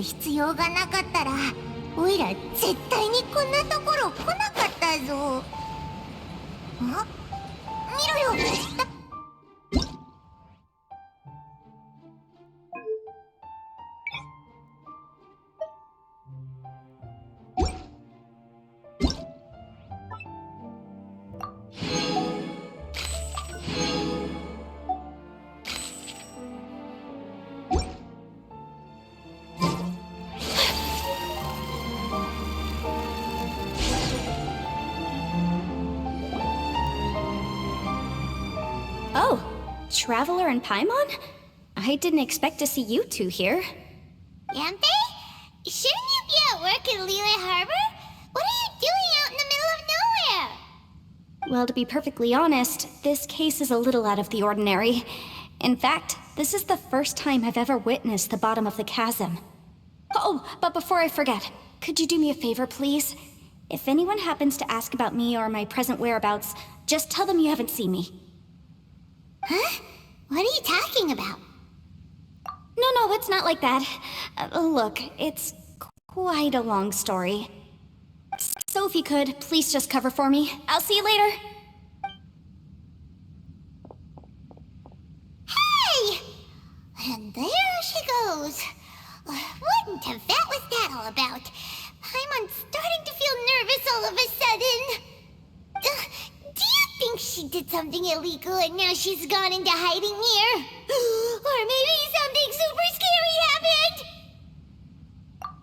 必要がなかったら、おいら絶対にこんなところ来なかったぞ。あ、見ろよ。Oh, Traveler and Paimon? I didn't expect to see you two here. Yanfei? Shouldn't you be at work in Liyue Harbor? What are you doing out in the middle of nowhere? Well, to be perfectly honest, this case is a little out of the ordinary. In fact, this is the first time I've ever witnessed the bottom of the chasm. Oh, but before I forget, could you do me a favor, please? If anyone happens to ask about me or my present whereabouts, just tell them you haven't seen me. Huh? What are you talking about? No, it's not like that. Look, it's quite a long story. So if you could, please just cover for me. I'll see you later. Hey! And there she goes. What in Tibet was that all about? Paimon's starting to feel nervous all of a sudden. Do you think she did something illegal and now she's gone into hiding here? Or maybe something super scary happened?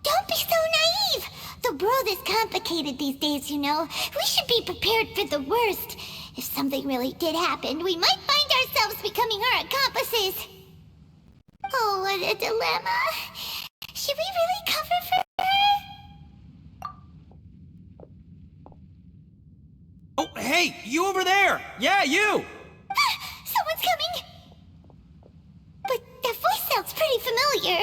Don't be so naive! The world is complicated these days, you know. We should be prepared for the worst. If something really did happen, we might find ourselves becoming her accomplices. Oh, what a dilemma. Should we really cover for her? Oh, hey, you over there! Yeah, you! Someone's coming! But that voice sounds pretty familiar.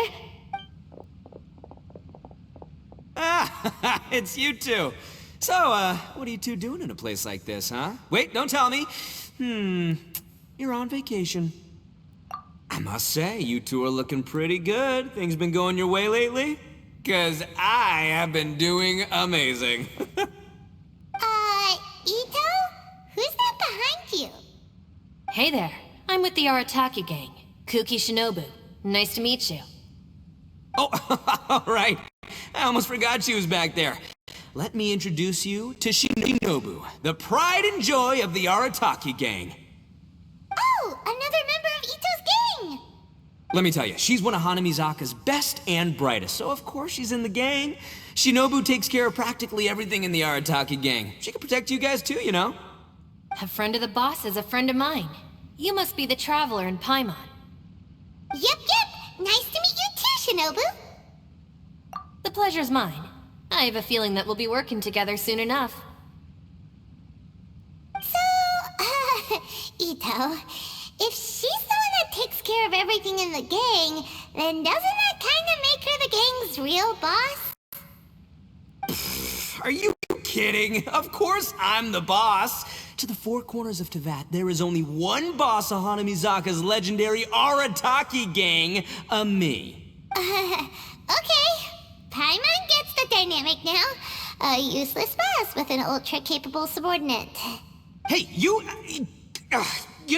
Ah, it's you two. So, what are you two doing in a place like this, huh? Wait, don't tell me. You're on vacation. I must say, you two are looking pretty good. Things been going your way lately? 'Cause I have been doing amazing. Ito? Who's that behind you? Hey there, I'm with the Arataki gang. Kuki Shinobu. Nice to meet you. Oh, all right. I almost forgot she was back there. Let me introduce you to Shinobu, the pride and joy of the Arataki gang. Oh, another member of Ito's gang! Let me tell you, she's one of Hanamizaka's best and brightest, so of course she's in the gang. Shinobu takes care of practically everything in the Arataki gang. She can protect you guys too, you know? A friend of the boss is a friend of mine. You must be the Traveler in Paimon. Yep. Nice to meet you too, Shinobu. The pleasure's mine. I have a feeling that we'll be working together soon enough. So, Ito, if she's the one that takes care of everything in the gang, then doesn't that kind of make her the gang's real boss? Are you kidding? Of course I'm the boss. To the four corners of Teyvat, there is only one boss of Hanamizaka's legendary Arataki gang, me. Okay. Paimon gets the dynamic now. A useless boss with an ultra-capable subordinate. Hey, you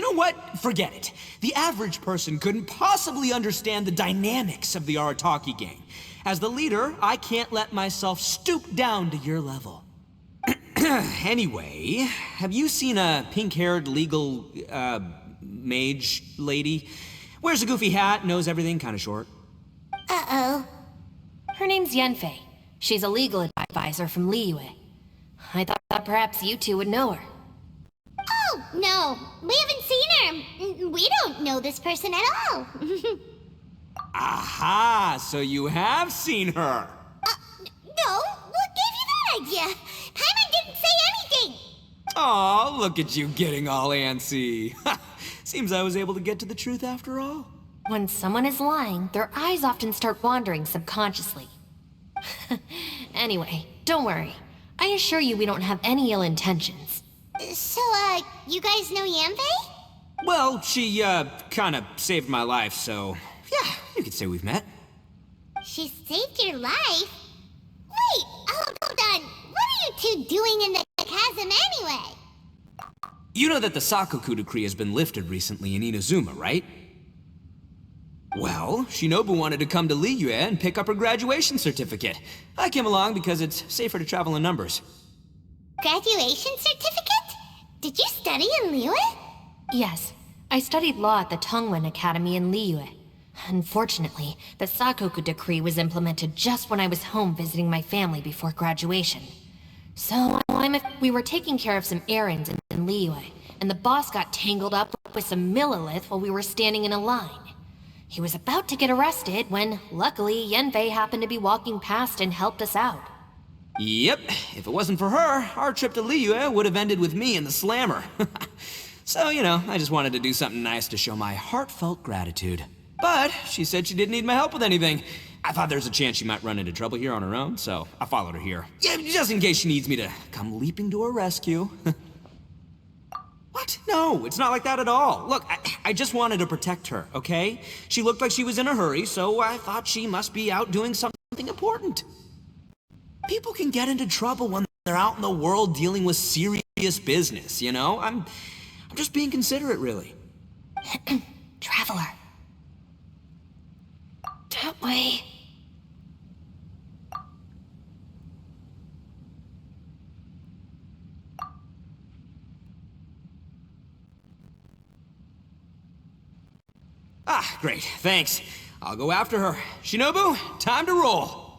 know what? Forget it. The average person couldn't possibly understand the dynamics of the Arataki gang. As the leader, I can't let myself stoop down to your level. Anyway, have you seen a pink-haired legal, mage lady? Wears a goofy hat, knows everything, kinda short. Uh-oh. Her name's Yanfei. She's a legal advisor from Liyue. I thought perhaps you two would know her. Oh, no. We haven't seen her. We don't know this person at all. Aha! So you have seen her! No. What gave you that idea? Paimon didn't say anything. Aw, look at you getting all antsy. Seems I was able to get to the truth after all. When someone is lying, their eyes often start wandering subconsciously. Anyway, don't worry. I assure you we don't have any ill intentions. So, you guys know Yanfei? Well, she, kinda saved my life, so... yeah, you could say we've met. She saved your life? Wait, hold on. What are you two doing in the chasm anyway? You know that the Sakoku decree has been lifted recently in Inazuma, right? Well, Shinobu wanted to come to Liyue and pick up her graduation certificate. I came along because it's safer to travel in numbers. Graduation certificate? Did you study in Liyue? Yes, I studied law at the Tongwen Academy in Liyue. Unfortunately, the Sakoku decree was implemented just when I was home visiting my family before graduation. So, we were taking care of some errands in Liyue, and the boss got tangled up with some Millilith while we were standing in a line. He was about to get arrested when, luckily, Yenfei happened to be walking past and helped us out. Yep, if it wasn't for her, our trip to Liyue would have ended with me in the slammer. So, I just wanted to do something nice to show my heartfelt gratitude. But she said she didn't need my help with anything. I thought there's a chance she might run into trouble here on her own, so I followed her here. Yeah, just in case she needs me to come leaping to her rescue. What? No, it's not like that at all. Look, I just wanted to protect her, okay? She looked like she was in a hurry, so I thought she must be out doing something important. People can get into trouble when they're out in the world dealing with serious business, I'm just being considerate, really. Traveler. That way. Ah, great, thanks. I'll go after her. Shinobu, time to roll.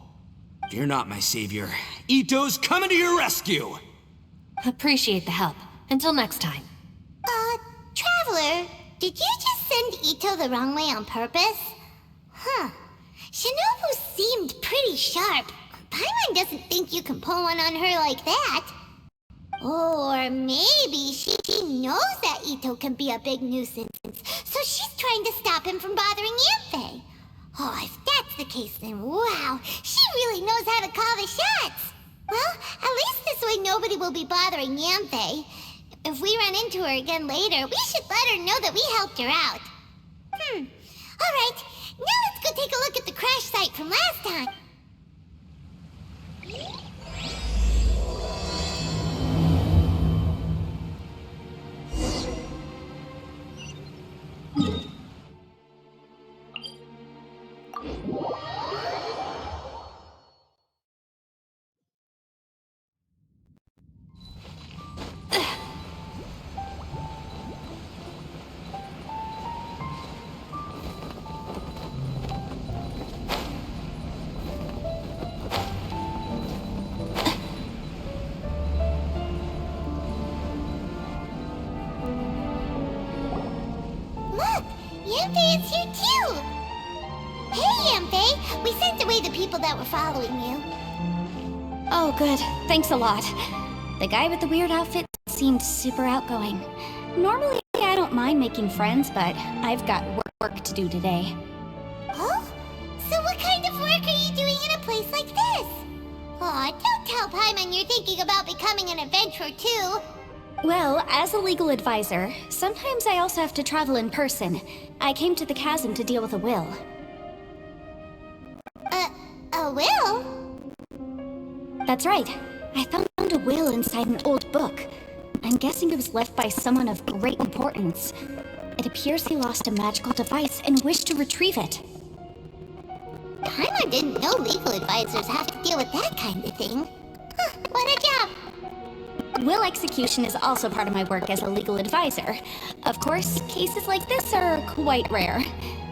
Fear not, my savior. Ito's coming to your rescue! Appreciate the help. Until next time. Traveler, did you just send Ito the wrong way on purpose? Huh. Shinobu seemed pretty sharp. Paimon doesn't think you can pull one on her like that. Or maybe she knows that Ito can be a big nuisance, so she's trying to stop him from bothering Yanfei. Oh, if that's the case, then wow, she really knows how to call the shots. Well, at least this way nobody will be bothering Yanfei. If we run into her again later, we should let her know that we helped her out. Alright, now let's go take a look at the crash site from last time. Look, Yanfei is here too! Hey, Yanfei! We sent away the people that were following you. Oh, good. Thanks a lot. The guy with the weird outfit seemed super outgoing. Normally, I don't mind making friends, but I've got work to do today. Oh? So what kind of work are you doing in a place like this? Aw, don't tell Paimon you're thinking about becoming an adventurer too. Well, as a legal advisor, sometimes I also have to travel in person. I came to the chasm to deal with a will. A will? That's right. I found a will inside an old book. I'm guessing it was left by someone of great importance. It appears he lost a magical device and wished to retrieve it. Paimon didn't know legal advisors have to deal with that kind of thing. Huh, what a job. Will execution is also part of my work as a legal advisor. Of course, cases like this are quite rare.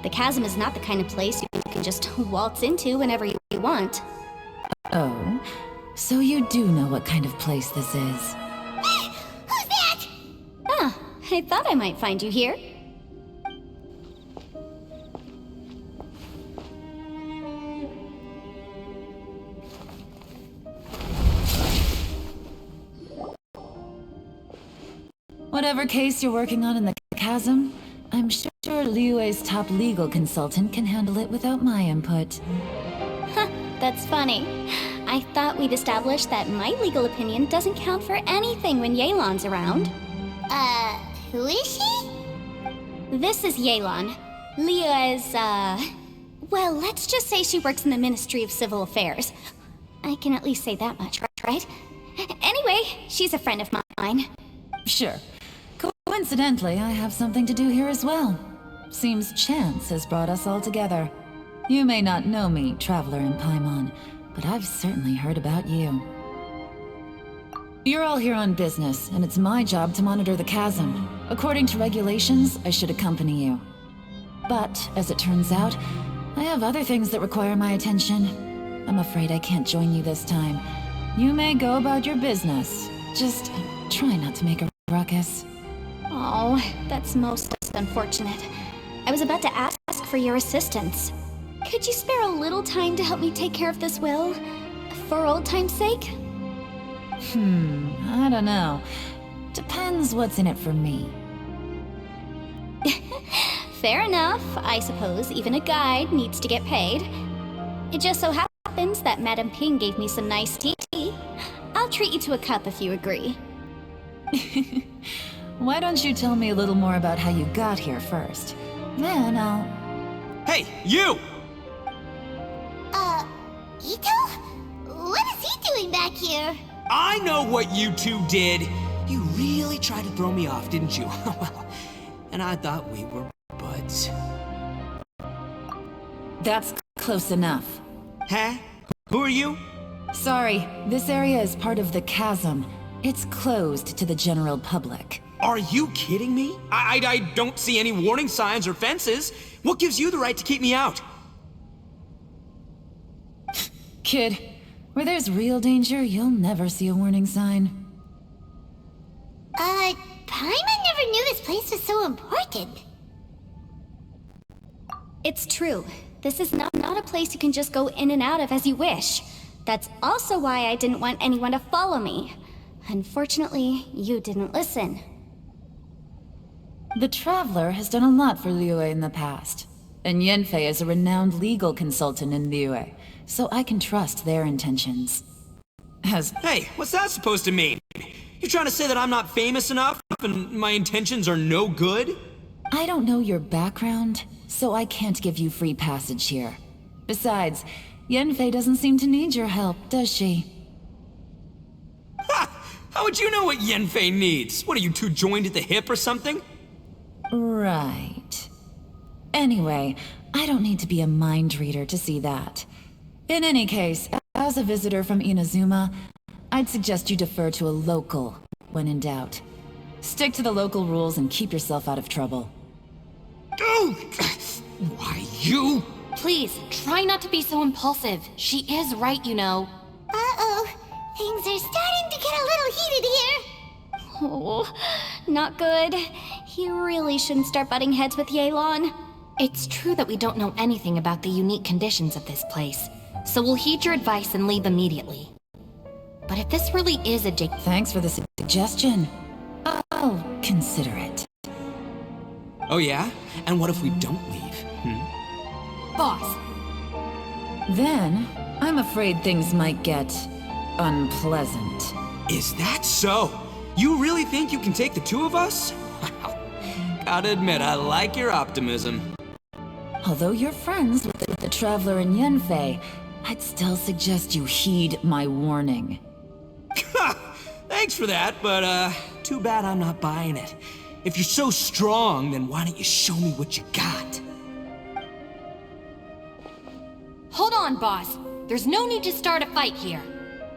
The chasm is not the kind of place you can just waltz into whenever you want. Oh, so you do know what kind of place this is. Who's that? Ah, I thought I might find you here. Whatever case you're working on in the chasm, I'm sure Liyue's top legal consultant can handle it without my input. Huh, that's funny. I thought we'd established that my legal opinion doesn't count for anything when Yelan's around. Who is she? This is Yelan, Liyue's, Well, let's just say she works in the Ministry of Civil Affairs. I can at least say that much, right? Anyway, she's a friend of mine. Sure. Coincidentally, I have something to do here as well. Seems chance has brought us all together. You may not know me, Traveler in Paimon, but I've certainly heard about you. You're all here on business, and it's my job to monitor the chasm. According to regulations, I should accompany you. But, as it turns out, I have other things that require my attention. I'm afraid I can't join you this time. You may go about your business. Just try not to make a ruckus. Oh, that's most unfortunate. I was about to ask for your assistance. Could you spare a little time to help me take care of this will? For old time's sake? I don't know. Depends what's in it for me. Fair enough. I suppose even a guide needs to get paid. It just so happens that Madame Ping gave me some nice tea. I'll treat you to a cup if you agree. Why don't you tell me a little more about how you got here first? Then I'll... Hey, you! Ito? What is he doing back here? I know what you two did. You really tried to throw me off, didn't you? And I thought we were buds. That's close enough. Huh? Who are you? Sorry, this area is part of the chasm. It's closed to the general public. Are you kidding me? I don't see any warning signs or fences. What gives you the right to keep me out? Kid, where there's real danger, you'll never see a warning sign. Paimon never knew this place was so important. It's true. This is not a place you can just go in and out of as you wish. That's also why I didn't want anyone to follow me. Unfortunately, you didn't listen. The Traveler has done a lot for Liyue in the past. And Yanfei is a renowned legal consultant in Liyue, so I can trust their intentions. Hey, what's that supposed to mean? You trying to say that I'm not famous enough and my intentions are no good? I don't know your background, so I can't give you free passage here. Besides, Yanfei doesn't seem to need your help, does she? Ha! How would you know what Yanfei needs? What, are you two joined at the hip or something? Right. Anyway, I don't need to be a mind reader to see that. In any case, as a visitor from Inazuma, I'd suggest you defer to a local when in doubt. Stick to the local rules and keep yourself out of trouble. Oh, why you? Please, try not to be so impulsive. She is right, you know. Uh-oh. Things are starting to get a little heated here. Oh, not good. He really shouldn't start butting heads with Yelan. It's true that we don't know anything about the unique conditions of this place, so we'll heed your advice and leave immediately. But if this really is a Thanks for the suggestion. I'll consider it. Oh yeah? And what if we don't leave? boss, Then, I'm afraid things might get unpleasant. Is that so? You really think you can take the two of us? Gotta admit, I like your optimism. Although you're friends with the Traveler and Yanfei, I'd still suggest you heed my warning. Thanks for that, but too bad I'm not buying it. If you're so strong, then why don't you show me what you got? hold on, boss. There's no need to start a fight here.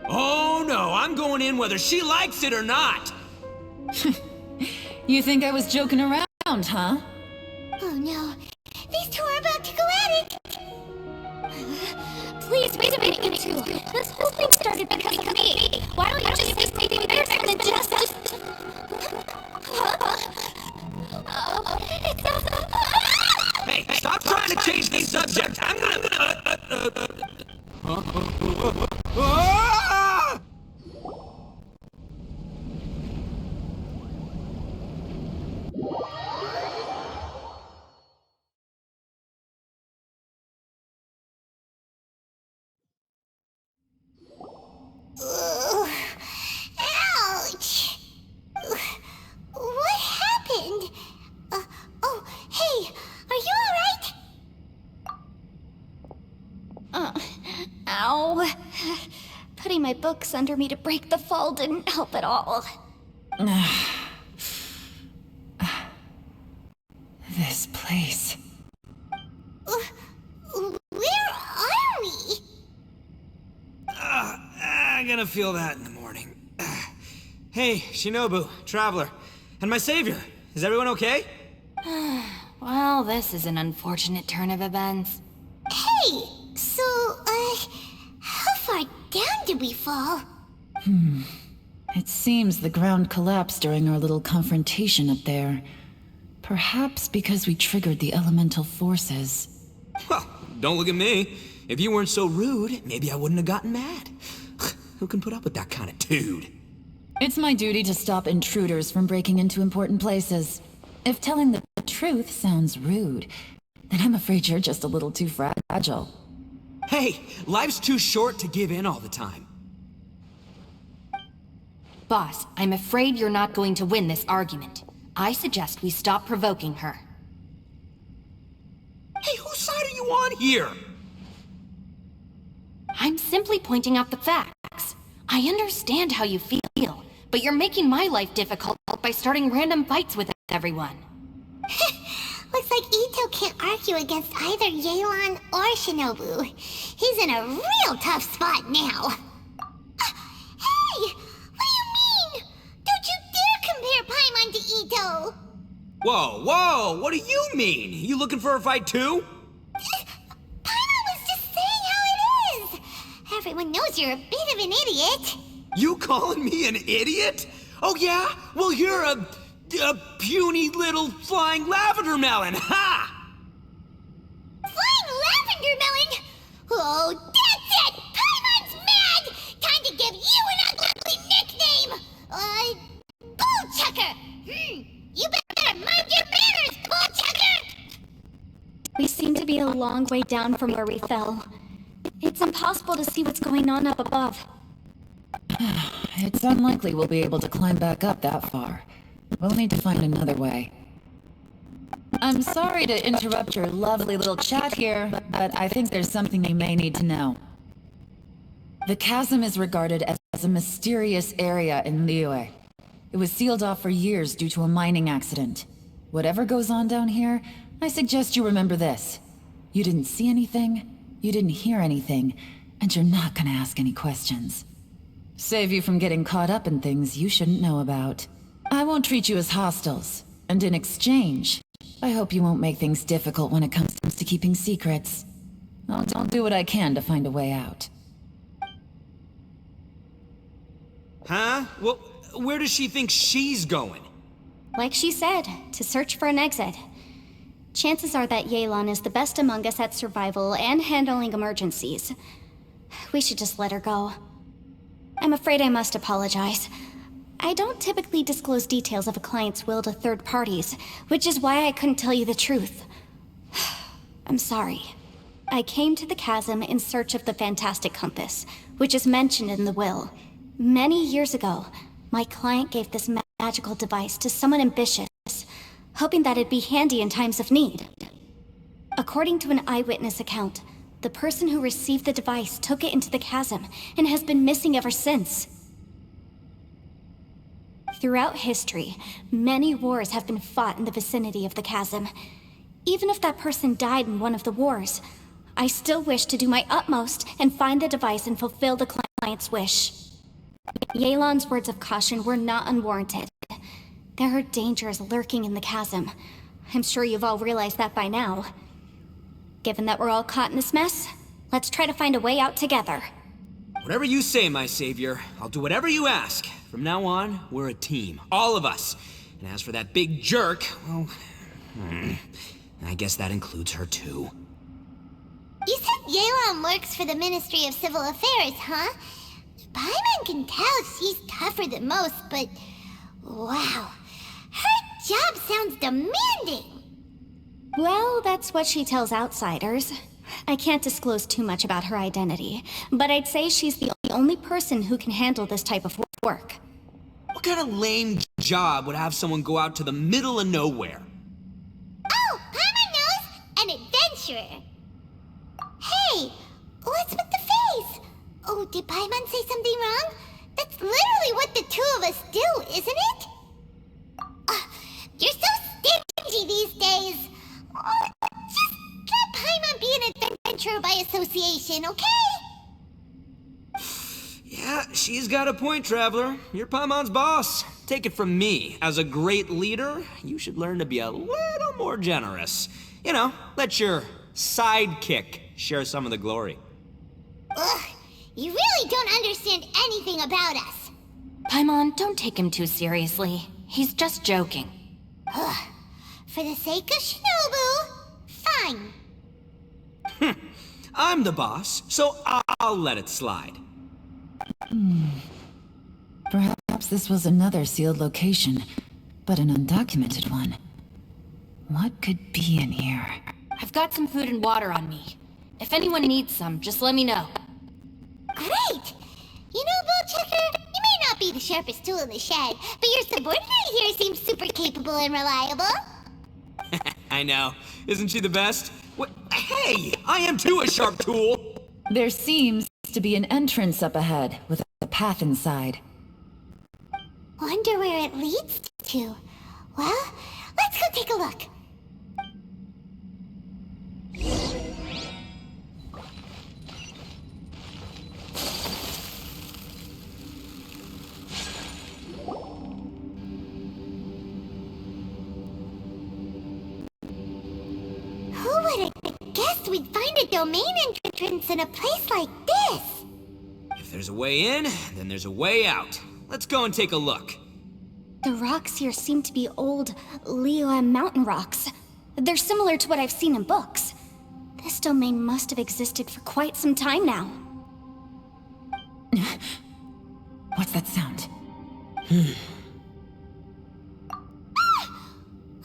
Oh no, I'm going in whether she likes it or not. You think I was joking around, huh? Oh no. These two are about to go at it. Please, wait a minute, you two. This whole thing started because of me. Why don't you just stay there and then just... Hey, stop trying to change the subject. I'm gonna... Ah! Ouch! What happened? Oh, hey, are you alright? Ow! Putting my books under me to break the fall didn't help at all. This place. Where are we? I'm gonna feel that in the morning. Hey, Shinobu, Traveler, and my savior. Is everyone okay? Well, this is an unfortunate turn of events. Hey, so, how far down did we fall? It seems the ground collapsed during our little confrontation up there. Perhaps because we triggered the elemental forces. Well, don't look at me. If you weren't so rude, maybe I wouldn't have gotten mad. Who can put up with that kind of dude? It's my duty to stop intruders from breaking into important places. If telling the truth sounds rude, then I'm afraid you're just a little too fragile. Hey, life's too short to give in all the time. Boss, I'm afraid you're not going to win this argument. I suggest we stop provoking her. Hey, whose side are you on here? I'm simply pointing out the facts. I understand how you feel, but you're making my life difficult by starting random fights with everyone. Looks like Ito can't argue against either Yelan or Shinobu. He's in a real tough spot now. Hey! What do you mean? Don't you dare compare Paimon to Ito! Whoa, what do you mean? You looking for a fight too? Paimon was just saying how it is! Everyone knows you're a bit of an idiot. You calling me an idiot? Oh yeah? Well, you're a puny little flying lavender melon, ha! Flying lavender melon? Oh, that's it! Paimon's mad! Time to give you an ugly nickname! Bullchucker! You better mind your manners, Bullchucker! We seem to be a long way down from where we fell. It's impossible to see what's going on up above. It's unlikely we'll be able to climb back up that far. We'll need to find another way. I'm sorry to interrupt your lovely little chat here, but I think there's something you may need to know. The chasm is regarded as a mysterious area in Liyue. It was sealed off for years due to a mining accident. Whatever goes on down here, I suggest you remember this. You didn't see anything, you didn't hear anything, and you're not gonna ask any questions. Save you from getting caught up in things you shouldn't know about. I won't treat you as hostiles, and in exchange, I hope you won't make things difficult when it comes to keeping secrets. I'll do what I can to find a way out. Huh? Well, where does she think she's going? Like she said, to search for an exit. Chances are that Yelan is the best among us at survival and handling emergencies. We should just let her go. I'm afraid I must apologize. I don't typically disclose details of a client's will to third parties, which is why I couldn't tell you the truth. I'm sorry. I came to the chasm in search of the Fantastic Compass, which is mentioned in the will. Many years ago, my client gave this magical device to someone ambitious, hoping that it'd be handy in times of need. According to an eyewitness account, the person who received the device took it into the chasm and has been missing ever since. Throughout history, many wars have been fought in the vicinity of the chasm. Even if that person died in one of the wars, I still wish to do my utmost and find the device and fulfill the client's wish. Yelan's words of caution were not unwarranted. There are dangers lurking in the chasm. I'm sure you've all realized that by now. Given that we're all caught in this mess, let's try to find a way out together. Whatever you say, my savior. I'll do whatever you ask. From now on, we're a team. All of us. And as for that big jerk, well... I guess that includes her too. You said Yelan works for the Ministry of Civil Affairs, huh? Paimon can tell she's tougher than most, but... wow. Her job sounds demanding! Well, that's what she tells outsiders. I can't disclose too much about her identity, but I'd say she's the only person who can handle this type of work. What kind of lame job would have someone go out to the middle of nowhere? Oh, Paimon knows! An adventurer! Hey, what's with the face? Did Paimon say something wrong? That's literally what the two of us do, isn't it? You're so stingy these days. Just let Paimon be an adventurer by association, okay? Yeah, she's got a point, Traveler. You're Paimon's boss. Take it from me. As a great leader, you should learn to be a little more generous. You know, let your sidekick share some of the glory. Ugh, you really don't understand anything about us. Paimon, don't take him too seriously. He's just joking. For the sake of Shinobu, fine. I'm the boss, so I'll let it slide. Perhaps this was another sealed location, but an undocumented one. What could be in here? I've got some food and water on me. If anyone needs some, just let me know. Great! You know, Bullchecker, you may not be the sharpest tool in the shed, but your subordinate here seems super capable and reliable. I know. Isn't she the best? What? Hey, I am too a sharp tool. There seems to be an entrance up ahead, with a path inside. Wonder where it leads to. Well, let's go take a look. Who would have guessed we'd find a domain entrance in a place like this? If there's a way in, then there's a way out. Let's go and take a look. The rocks here seem to be old Liyue mountain rocks. They're similar to what I've seen in books. This domain must have existed for quite some time now. What's that sound?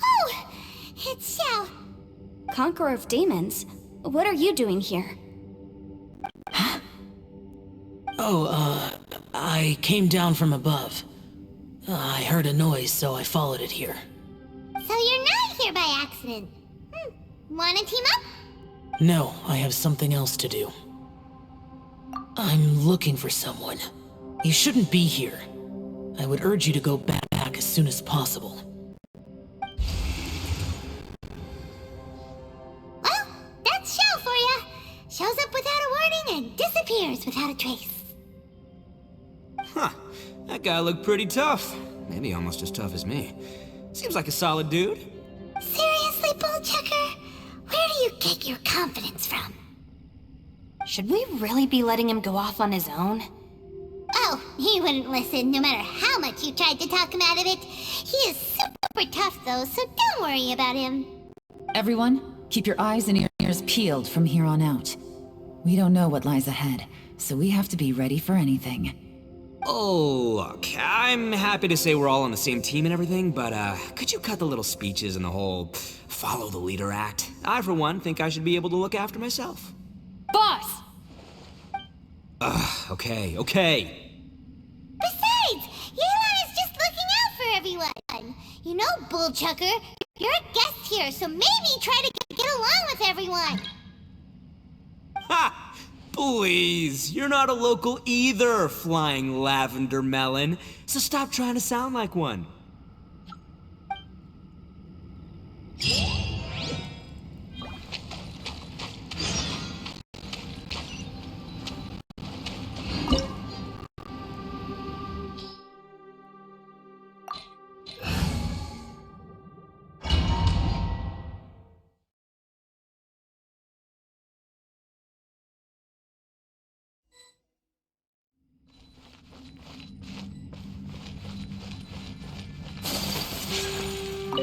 Oh, it's Xiao. Conqueror of Demons, what are you doing here? I came down from above. I heard a noise, so I followed it here. So you're not here by accident. Wanna team up? No, I have something else to do. I'm looking for someone. You shouldn't be here. I would urge you to go back as soon as possible. Well, that's Xiao for ya. Shows up without a warning and disappears without a trace. Huh. That guy looked pretty tough. Maybe almost as tough as me. Seems like a solid dude. Seriously, Bullchecker? Where do you get your confidence from? Should we really be letting him go off on his own? Oh, he wouldn't listen no matter how much you tried to talk him out of it. He is super tough though, so don't worry about him. Everyone, keep your eyes and ears peeled from here on out. We don't know what lies ahead, so we have to be ready for anything. Oh, look, I'm happy to say we're all on the same team and everything, but could you cut the little speeches and the whole follow the leader act? I, for one, think I should be able to look after myself. Boss! Okay. Besides, Yelan is just looking out for everyone. You know, Bullchucker, you're a guest here, so maybe try to get along with everyone. Ha! Please, you're not a local either, flying lavender melon, so stop trying to sound like one.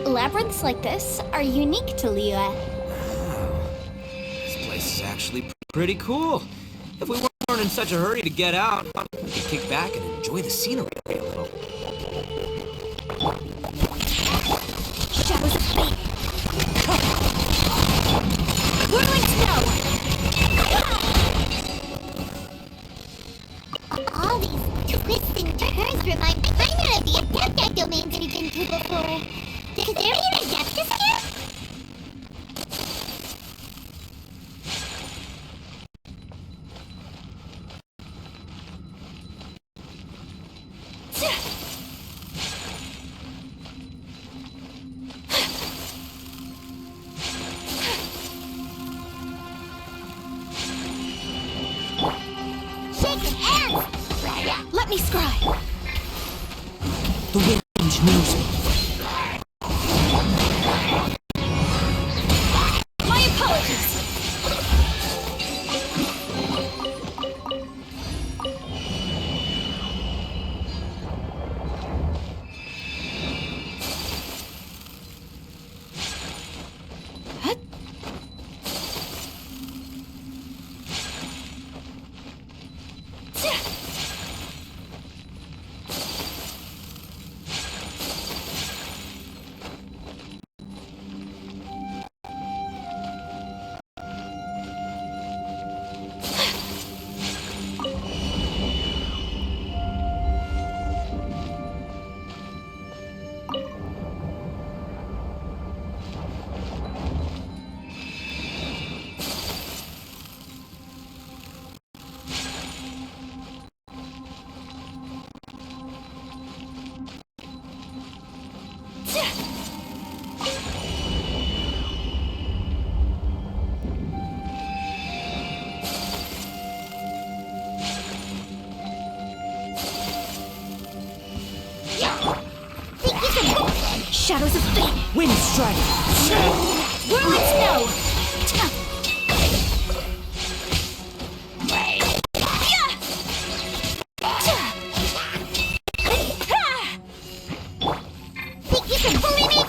Labyrinths like this are unique to Liyue. This place is actually pretty cool. If we weren't in such a hurry to get out, we could kick back and enjoy the scenery a little. Shadows of fate. Whirling snow. All these twists and turns remind me of the Adepta domains we've been to before. Is there an Adeptus here? Let me scry. The wind knows me. My apologies. Shadows of Fate! Wind strike! Whirling Snow! Think you can bully me?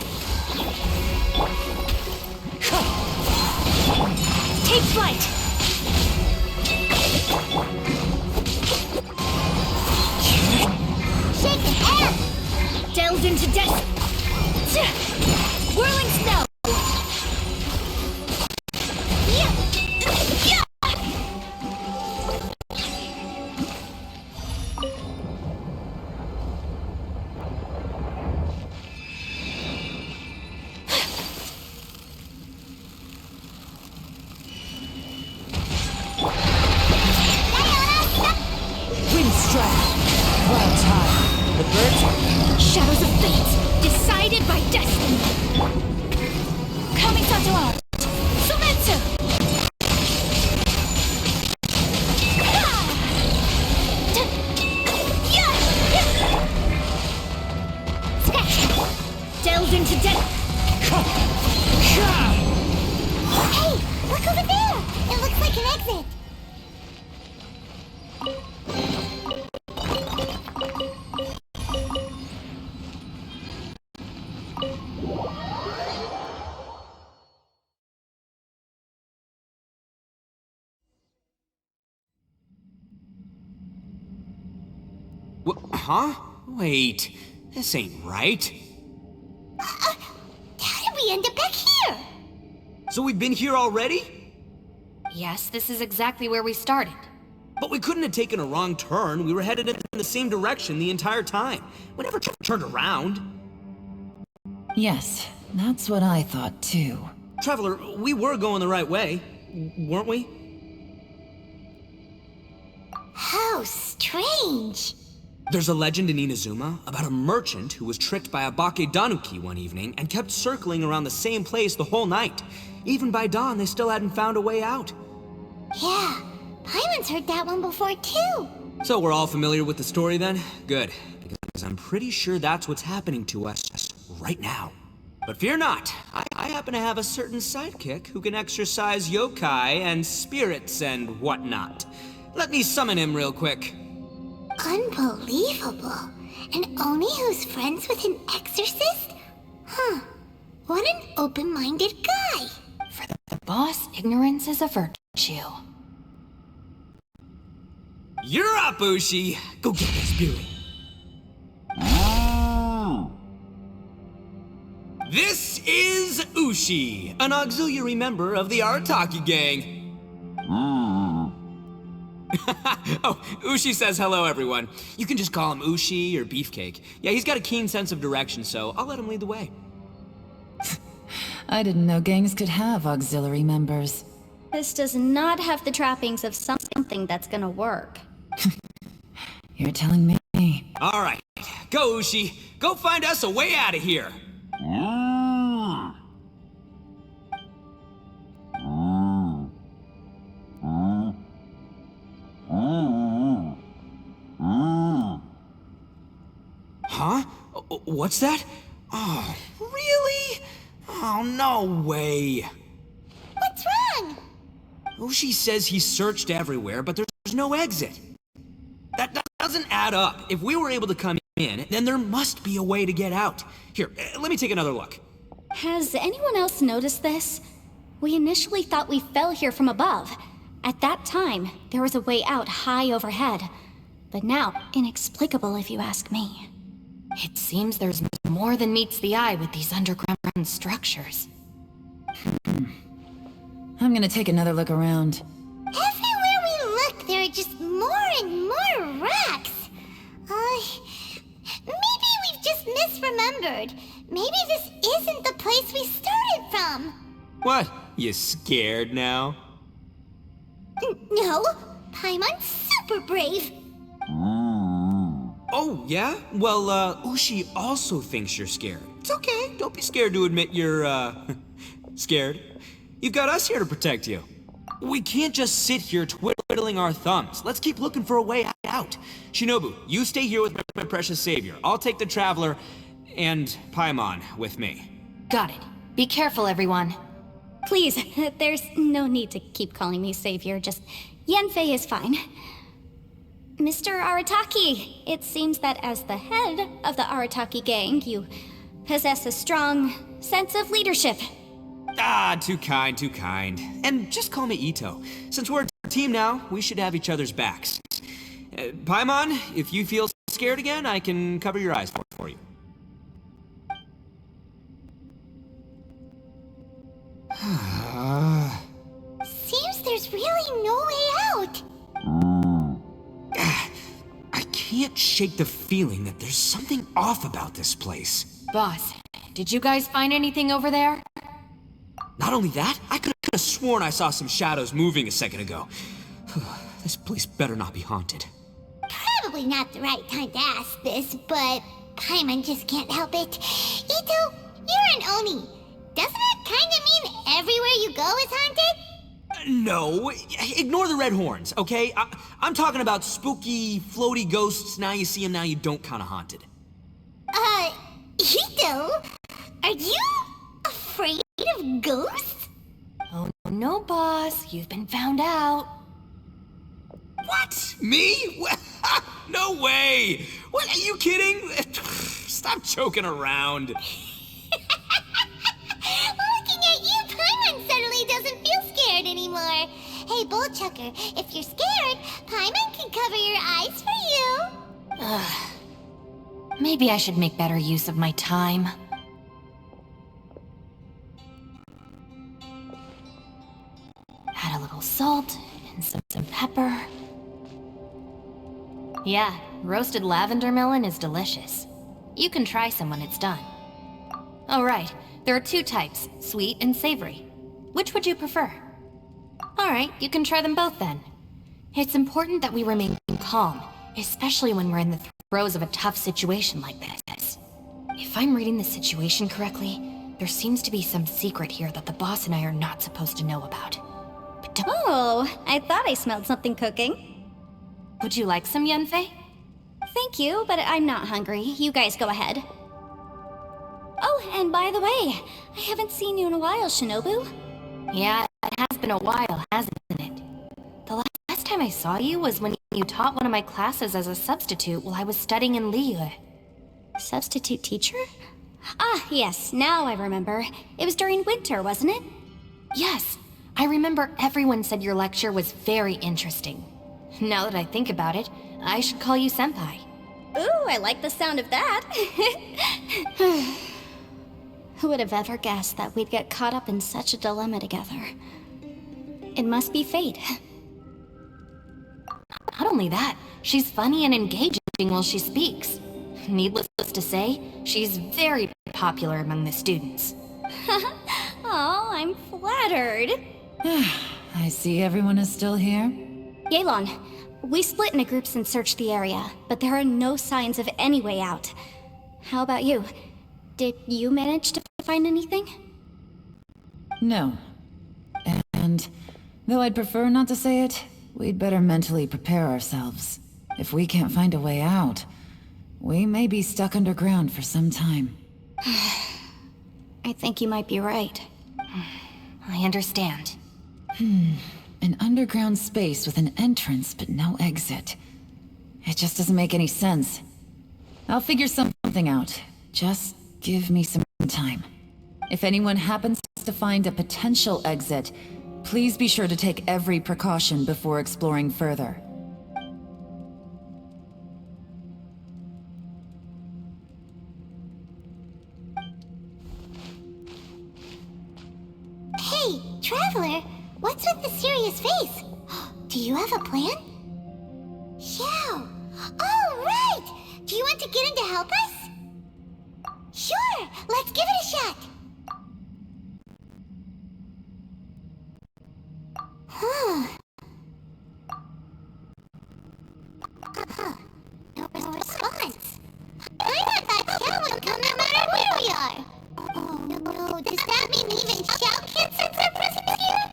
Take flight! Shake an air! Delve into death! Whirling Snow! Wind strike! Clouds high. The birds? Shadows of Fate! Decided by destiny! Coming to art! Sumetsu! Delve into death! Hey, look over there! It looks like an exit. Huh? Wait, this ain't right. How did we end up back here? So we've been here already? Yes, this is exactly where we started. But we couldn't have taken a wrong turn. We were headed in the same direction the entire time. We never turned around. Yes, that's what I thought too. Traveler, we were going the right way, weren't we? How strange. There's a legend in Inazuma about a merchant who was tricked by a Bakedanuki one evening and kept circling around the same place the whole night. Even by dawn, they still hadn't found a way out. Yeah, Paimon's heard that one before too. So we're all familiar with the story then? Good, because I'm pretty sure that's what's happening to us right now. But fear not, I happen to have a certain sidekick who can exercise yokai and spirits and whatnot. Let me summon him real quick. Unbelievable. An Oni who's friends with an exorcist? Huh. What an open-minded guy. For the boss, ignorance is a virtue. You're up, Ushi! Go get this beauty. This is Ushi, an auxiliary member of the Arataki gang. Oh, Ushi says hello, everyone. You can just call him Ushi or Beefcake. Yeah, he's got a keen sense of direction, so I'll let him lead the way. I didn't know gangs could have auxiliary members. This does not have the trappings of something that's gonna work. You're telling me. All right, go, Ushi. Go find us a way out of here. Huh? What's that? Oh, really? Oh, no way. What's wrong? Ushi says he searched everywhere, but there's no exit. That doesn't add up. If we were able to come in, then there must be a way to get out. Here, let me take another look. Has anyone else noticed this? We initially thought we fell here from above. At that time, there was a way out high overhead. But now, inexplicable if you ask me. It seems there's more than meets the eye with these underground structures. I'm gonna take another look around. Everywhere we look, there are just more and more rocks. Maybe we've just misremembered. Maybe this isn't the place we started from. What? You scared now? No, Paimon's super brave. Oh, yeah? Well, Ushi also thinks you're scared. It's okay. Don't be scared to admit you're, scared. You've got us here to protect you. We can't just sit here twiddling our thumbs. Let's keep looking for a way out. Shinobu, you stay here with my precious savior. I'll take the Traveler and Paimon with me. Got it. Be careful, everyone. Please, there's no need to keep calling me savior, just Yanfei is fine. Mr. Arataki, it seems that as the head of the Arataki gang, you possess a strong sense of leadership. Ah, too kind, too kind. And just call me Ito. Since we're a team now, we should have each other's backs. Paimon, if you feel scared again, I can cover your eyes for you. Seems there's really no way out. I can't shake the feeling that there's something off about this place. Boss, did you guys find anything over there? Not only that, I could have sworn I saw some shadows moving a second ago. This place better not be haunted. Probably not the right time to ask this, but Paimon just can't help it. Ito, you're an Oni. Doesn't it kind of mean everywhere you go is haunted? No, ignore the red horns, okay? I'm talking about spooky, floaty ghosts, now you see them, now you don't kind of haunted. Ito, are you afraid of ghosts? Oh, no, boss. You've been found out. What? Me? No way! What, are you kidding? Stop joking around. Looking at you, Paimon suddenly doesn't feel scared anymore. Hey, Bullchucker, if you're scared, Paimon can cover your eyes for you. Maybe I should make better use of my time. Add a little salt and some pepper. Yeah, roasted lavender melon is delicious. You can try some when it's done. Oh, right. There are two types, sweet and savory. Which would you prefer? Alright, you can try them both then. It's important that we remain calm, especially when we're in the throes of a tough situation like this. If I'm reading the situation correctly, there seems to be some secret here that the boss and I are not supposed to know about. But don't... Oh, I thought I smelled something cooking. Would you like some, Yanfei? Thank you, but I'm not hungry. You guys go ahead. Oh, and by the way, I haven't seen you in a while, Shinobu. Yeah, it has been a while, hasn't it? The last time I saw you was when you taught one of my classes as a substitute while I was studying in Liyue. Substitute teacher? Ah, yes, now I remember. It was during winter, wasn't it? Yes, I remember everyone said your lecture was very interesting. Now that I think about it, I should call you Senpai. Ooh, I like the sound of that. Who would have ever guessed that we'd get caught up in such a dilemma together? It must be fate. Not only that, she's funny and engaging while she speaks. Needless to say, she's very popular among the students. Oh, I'm flattered. I see everyone is still here. Yelan, we split into groups and searched the area, but there are no signs of any way out. How about you? Did you manage to find anything? No. And though I'd prefer not to say it, we'd better mentally prepare ourselves. If we can't find a way out, We may be stuck underground for some time. I think you might be right. I understand. An underground space with an entrance but no exit. It just doesn't make any sense. I'll figure something out. Just give me some time. If anyone happens to find a potential exit, please be sure to take every precaution before exploring further. Hey, Traveler, what's with the serious face? Do you have a plan? Yeah. Oh, right! Do you want to get in to help us? Sure, let's give it a shot. No response. I thought that cat would come no matter where we are. Oh no, does that mean even Shout can't sense our presence here?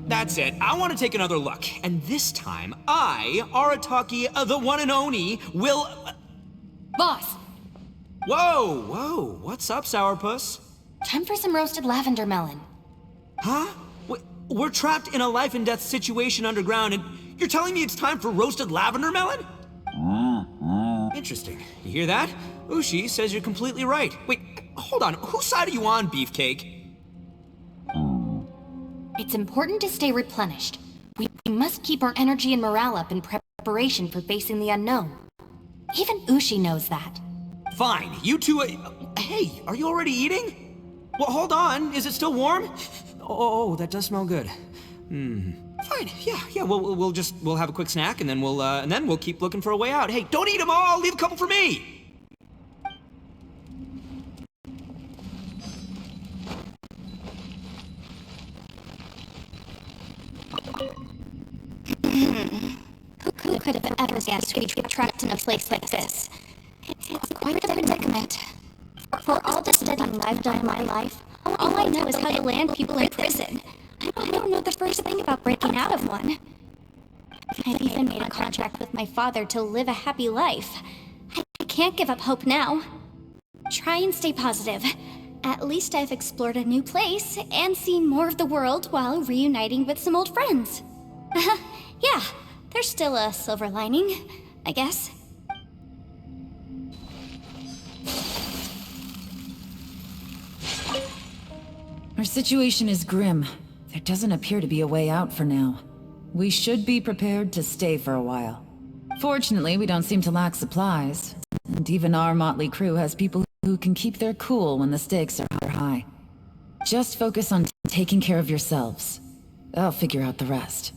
That's it. I want to take another look. And this time, I, Arataki, the one and only, will... Boss, Whoa, whoa. What's up, Sourpuss? time for some roasted lavender melon. Huh? We're trapped in a life and death situation underground, and you're telling me it's time for roasted lavender melon? Interesting. You hear that? Ushi says you're completely right. Wait, hold on. Whose side are you on, Beefcake? It's important to stay replenished. We must keep our energy and morale up in preparation for facing the unknown. Even Ushi knows that. Fine. You two... hey, are you already eating? Well, hold on. Is it still warm? Oh, that does smell good. Fine. Yeah. We'll have a quick snack, and then we'll keep looking for a way out. Hey, don't eat them all. Leave a couple for me. Who could have ever guessed we'd be trapped in a place like this? It's quite a predicament. For all the studying I've done in my life, all I know is how to land people in prison. I don't know the first thing about breaking out of one. I've even made a contract with my father to live a happy life. I can't give up hope now. Try and stay positive. At least I've explored a new place and seen more of the world while reuniting with some old friends. Yeah, there's still a silver lining, I guess. Our situation is grim. There doesn't appear to be a way out for now. We should be prepared to stay for a while. Fortunately, we don't seem to lack supplies, and even our motley crew has people who can keep their cool when the stakes are high. Just focus on taking care of yourselves. I'll figure out the rest.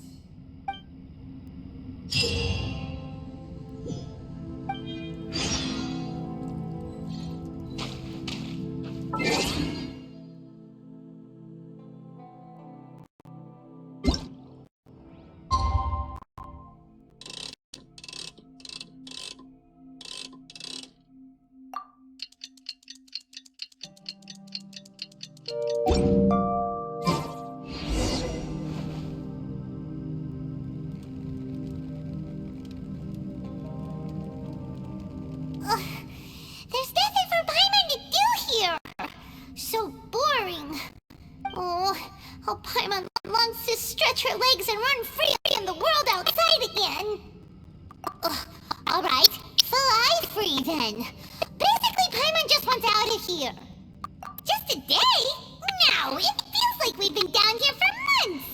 There's nothing for Paimon to do here. So boring. Oh, how Paimon longs to stretch her legs and run free in the world outside again. All right, fly free then. Basically, Paimon just wants out of here. Just a day? No, it feels like we've been down here for months.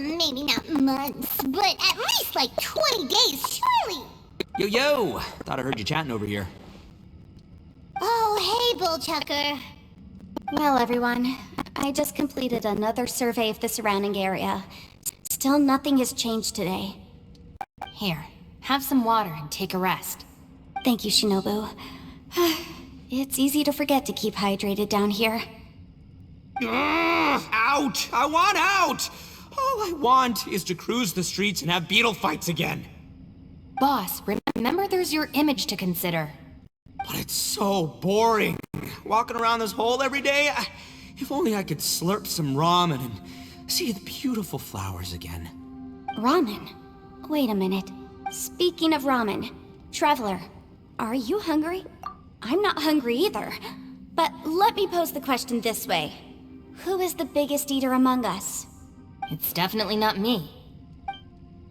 Maybe not months, but at least like 20 days, surely. Yo! Thought I heard you chatting over here. Oh, hey, Bullchucker. Well, everyone, I just completed another survey of the surrounding area. Still nothing has changed today. Here, have some water and take a rest. Thank you, Shinobu. It's easy to forget to keep hydrated down here. Out! I want out! All I want is to cruise the streets and have beetle fights again. Boss, remember there's your image to consider. But it's so boring. walking around this hole every day. If only I could slurp some ramen and see the beautiful flowers again. Ramen? Wait a minute. Speaking of ramen, Traveler, are you hungry? I'm not hungry either. But let me pose the question this way. Who is the biggest eater among us? It's definitely not me.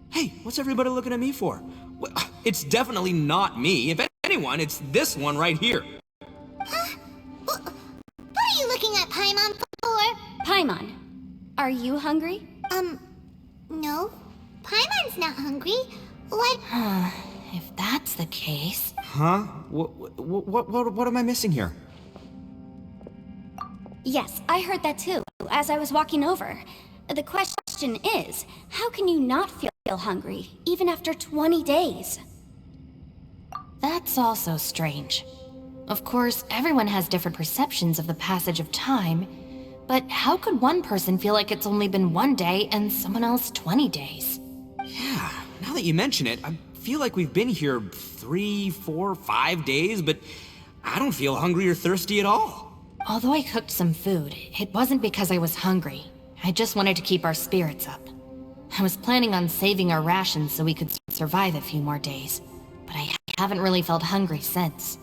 Hey, what's everybody looking at me for? Well, it's definitely not me. If anyone, it's this one right here. Huh? What are you looking at Paimon for? Paimon, are you hungry? No. Paimon's not hungry. What? If that's the case... Huh? What am I missing here? Yes, I heard that too, as I was walking over. The question is, how can you not feel hungry, even after 20 days? That's also strange. Of course, everyone has different perceptions of the passage of time, but how could one person feel like it's only been 1 day and someone else 20 days? Yeah, now that you mention it, I feel like we've been here 3, 4, 5 days, but I don't feel hungry or thirsty at all. Although I cooked some food, it wasn't because I was hungry. I just wanted to keep our spirits up. I was planning on saving our rations so we could survive a few more days, but I haven't really felt hungry since.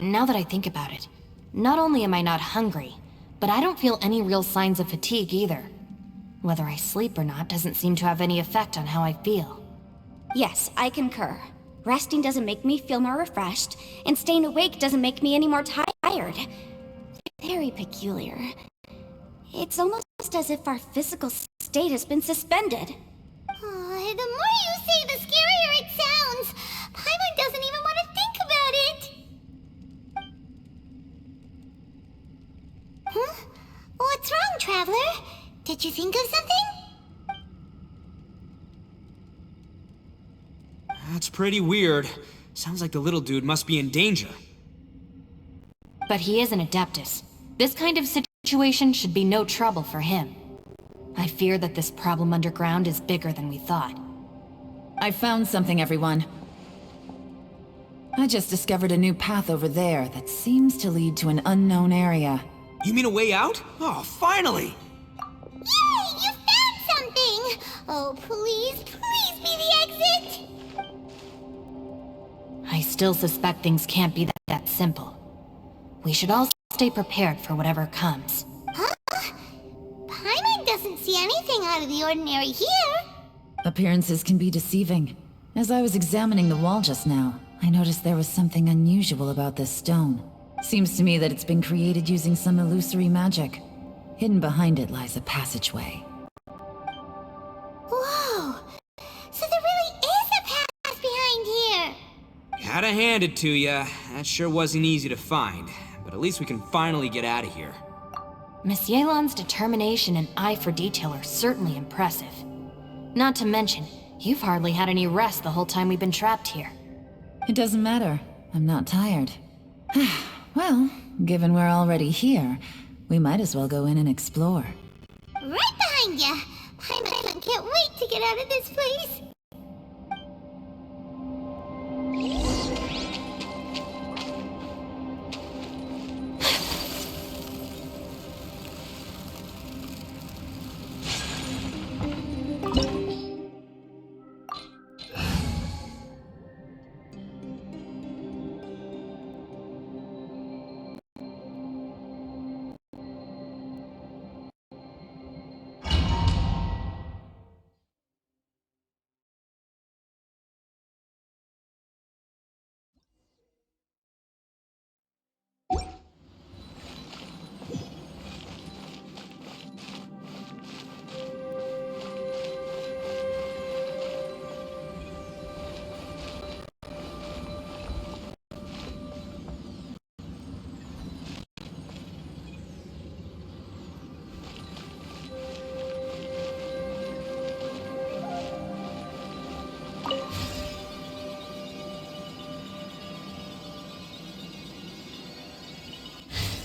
Now that I think about it, not only am I not hungry, but I don't feel any real signs of fatigue either. Whether I sleep or not doesn't seem to have any effect on how I feel. Yes, I concur. Resting doesn't make me feel more refreshed, and staying awake doesn't make me any more tired. Very peculiar. It's almost as if our physical state has been suspended. The more you say, the scarier it sounds. Paimon doesn't even want to think about it. Huh? What's wrong, Traveler? Did you think of something? That's pretty weird. Sounds like the little dude must be in danger. But he is an Adeptus. This kind of situation should be no trouble for him. I fear that this problem underground is bigger than we thought. I found something, everyone. I just discovered a new path over there that seems to lead to an unknown area. You mean a way out? Oh, finally! Yay! You found something! Oh, please be the exit! I still suspect things can't be that simple. We should all stay prepared for whatever comes. Huh? Paimon doesn't see anything out of the ordinary here. Appearances can be deceiving. As I was examining the wall just now, I noticed there was something unusual about this stone. Seems to me that it's been created using some illusory magic. Hidden behind it lies a passageway. Whoa! So there really is a path behind here! Gotta hand it to ya. That sure wasn't easy to find. But at least we can finally get out of here. Miss Yelan's determination and eye for detail are certainly impressive. Not to mention, you've hardly had any rest the whole time we've been trapped here. It doesn't matter. I'm not tired. Well, given we're already here, we might as well go in and explore. Right behind ya! Paimon can't wait to get out of this place!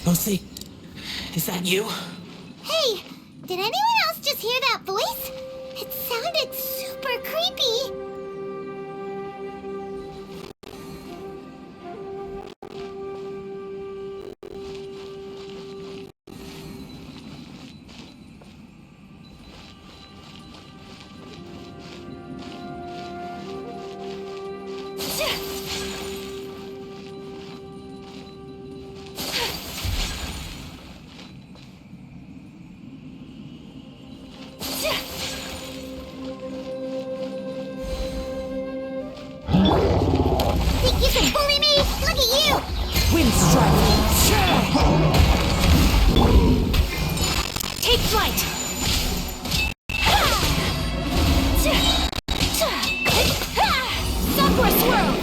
Lucy, is that you? Hey, did anyone else just hear that voice? It sounded super creepy. Wind strike! Take flight! Sakura swirl!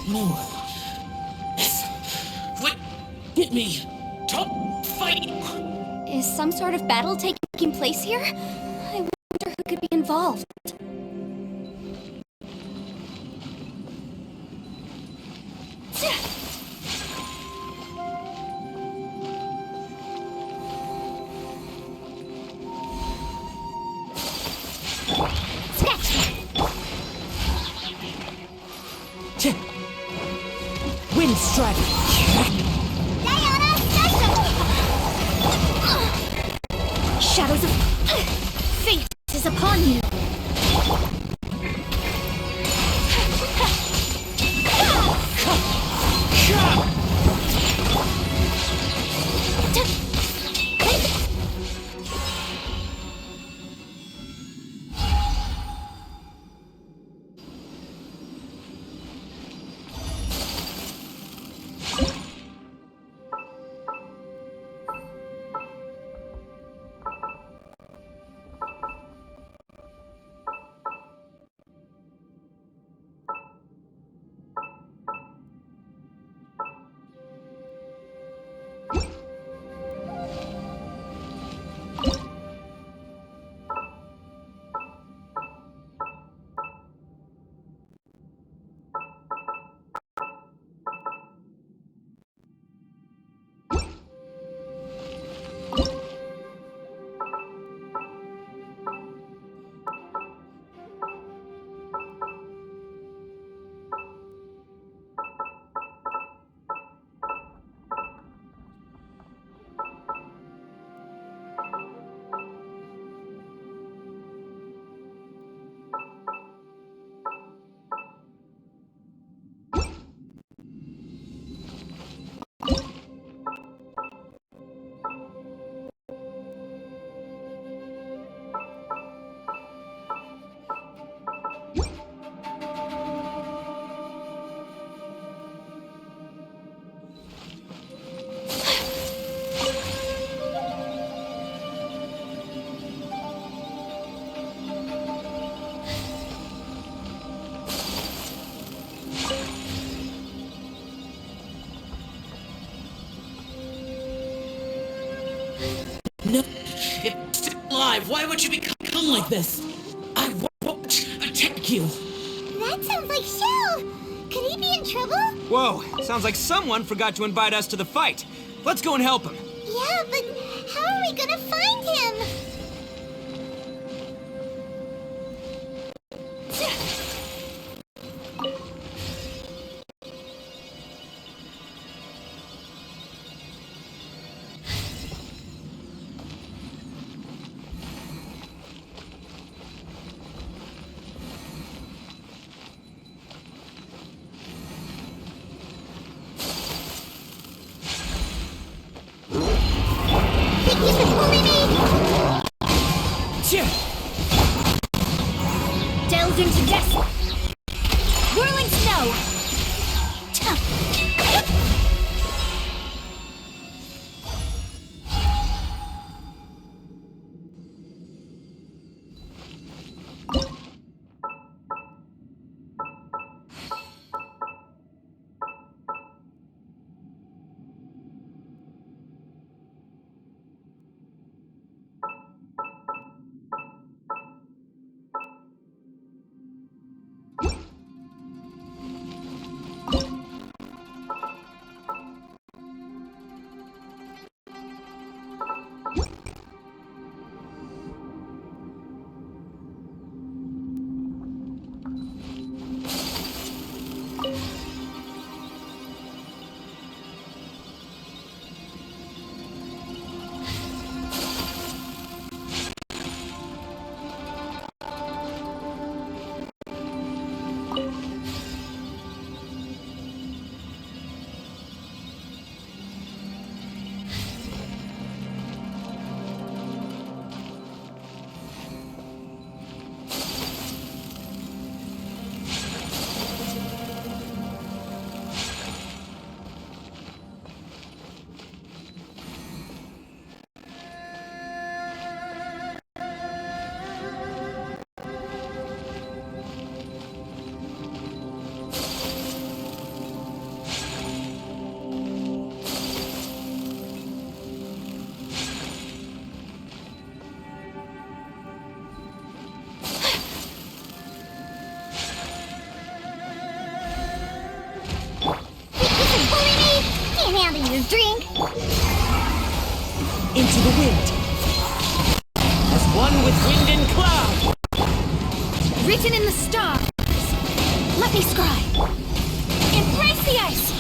No. What? Get me! Stop fighting! Is some sort of battle taking place here? I wonder who could be involved. Wind strike! Shadows of fate is upon you. No, it's still alive. Why would you become like this? I won't attack you. That sounds like Shell! Could he be in trouble? Whoa, sounds like someone forgot to invite us to the fight. Let's go and help him. Yeah, but how are we gonna find him? Gotcha! Delve into death! Whirling snow! Your drink. Into the wind. As one with wind and cloud! Written in the stars! Let me scry! Embrace the ice!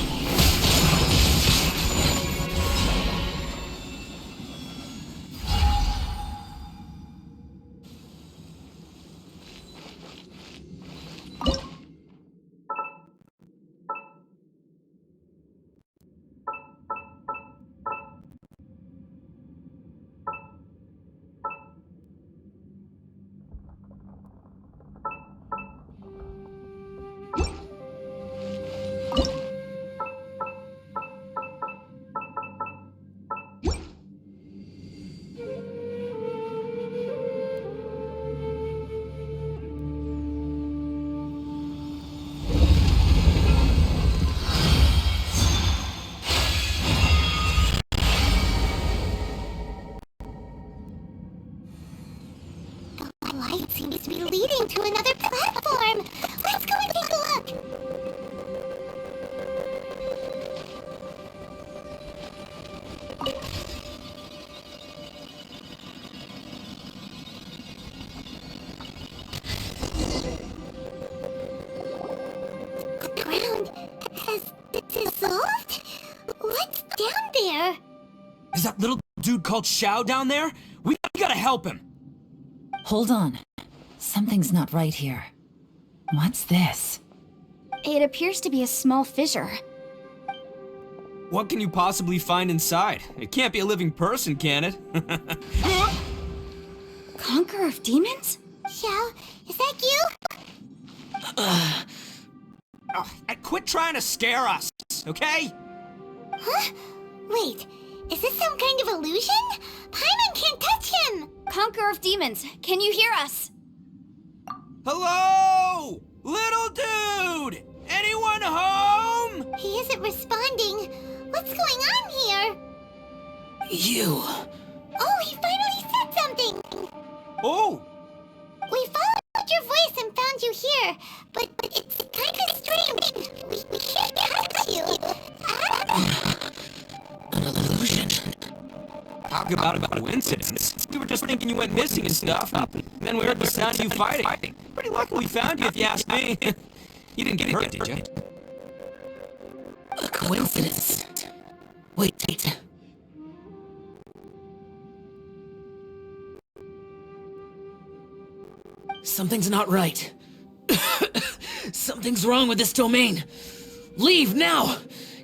Light seems to be leading to another platform. Let's go and take a look. The ground has dissolved? What's down there? Is that little dude called Xiao down there? We gotta help him. Hold on. Something's not right here. What's this? It appears to be a small fissure. What can you possibly find inside? It can't be a living person, can it? Conqueror of demons? Xiao, is that you? Oh, quit trying to scare us, okay? Huh? Wait, is this some kind of illusion? Paimon can't touch him! Conqueror of demons, can you hear us? Hello? Little dude! Anyone home? He isn't responding. What's going on here? You... Oh, he finally said something! Oh! We followed your voice and found you here, but it's kind of strange. We can't touch you. an illusion. Talk about a coincidence. We were just thinking you went missing and stuff, and then we heard the sound of you fighting. Pretty lucky we found you, if you ask me. You didn't get hurt, did you? A coincidence. Wait. Something's not right. Something's wrong with this domain. Leave now!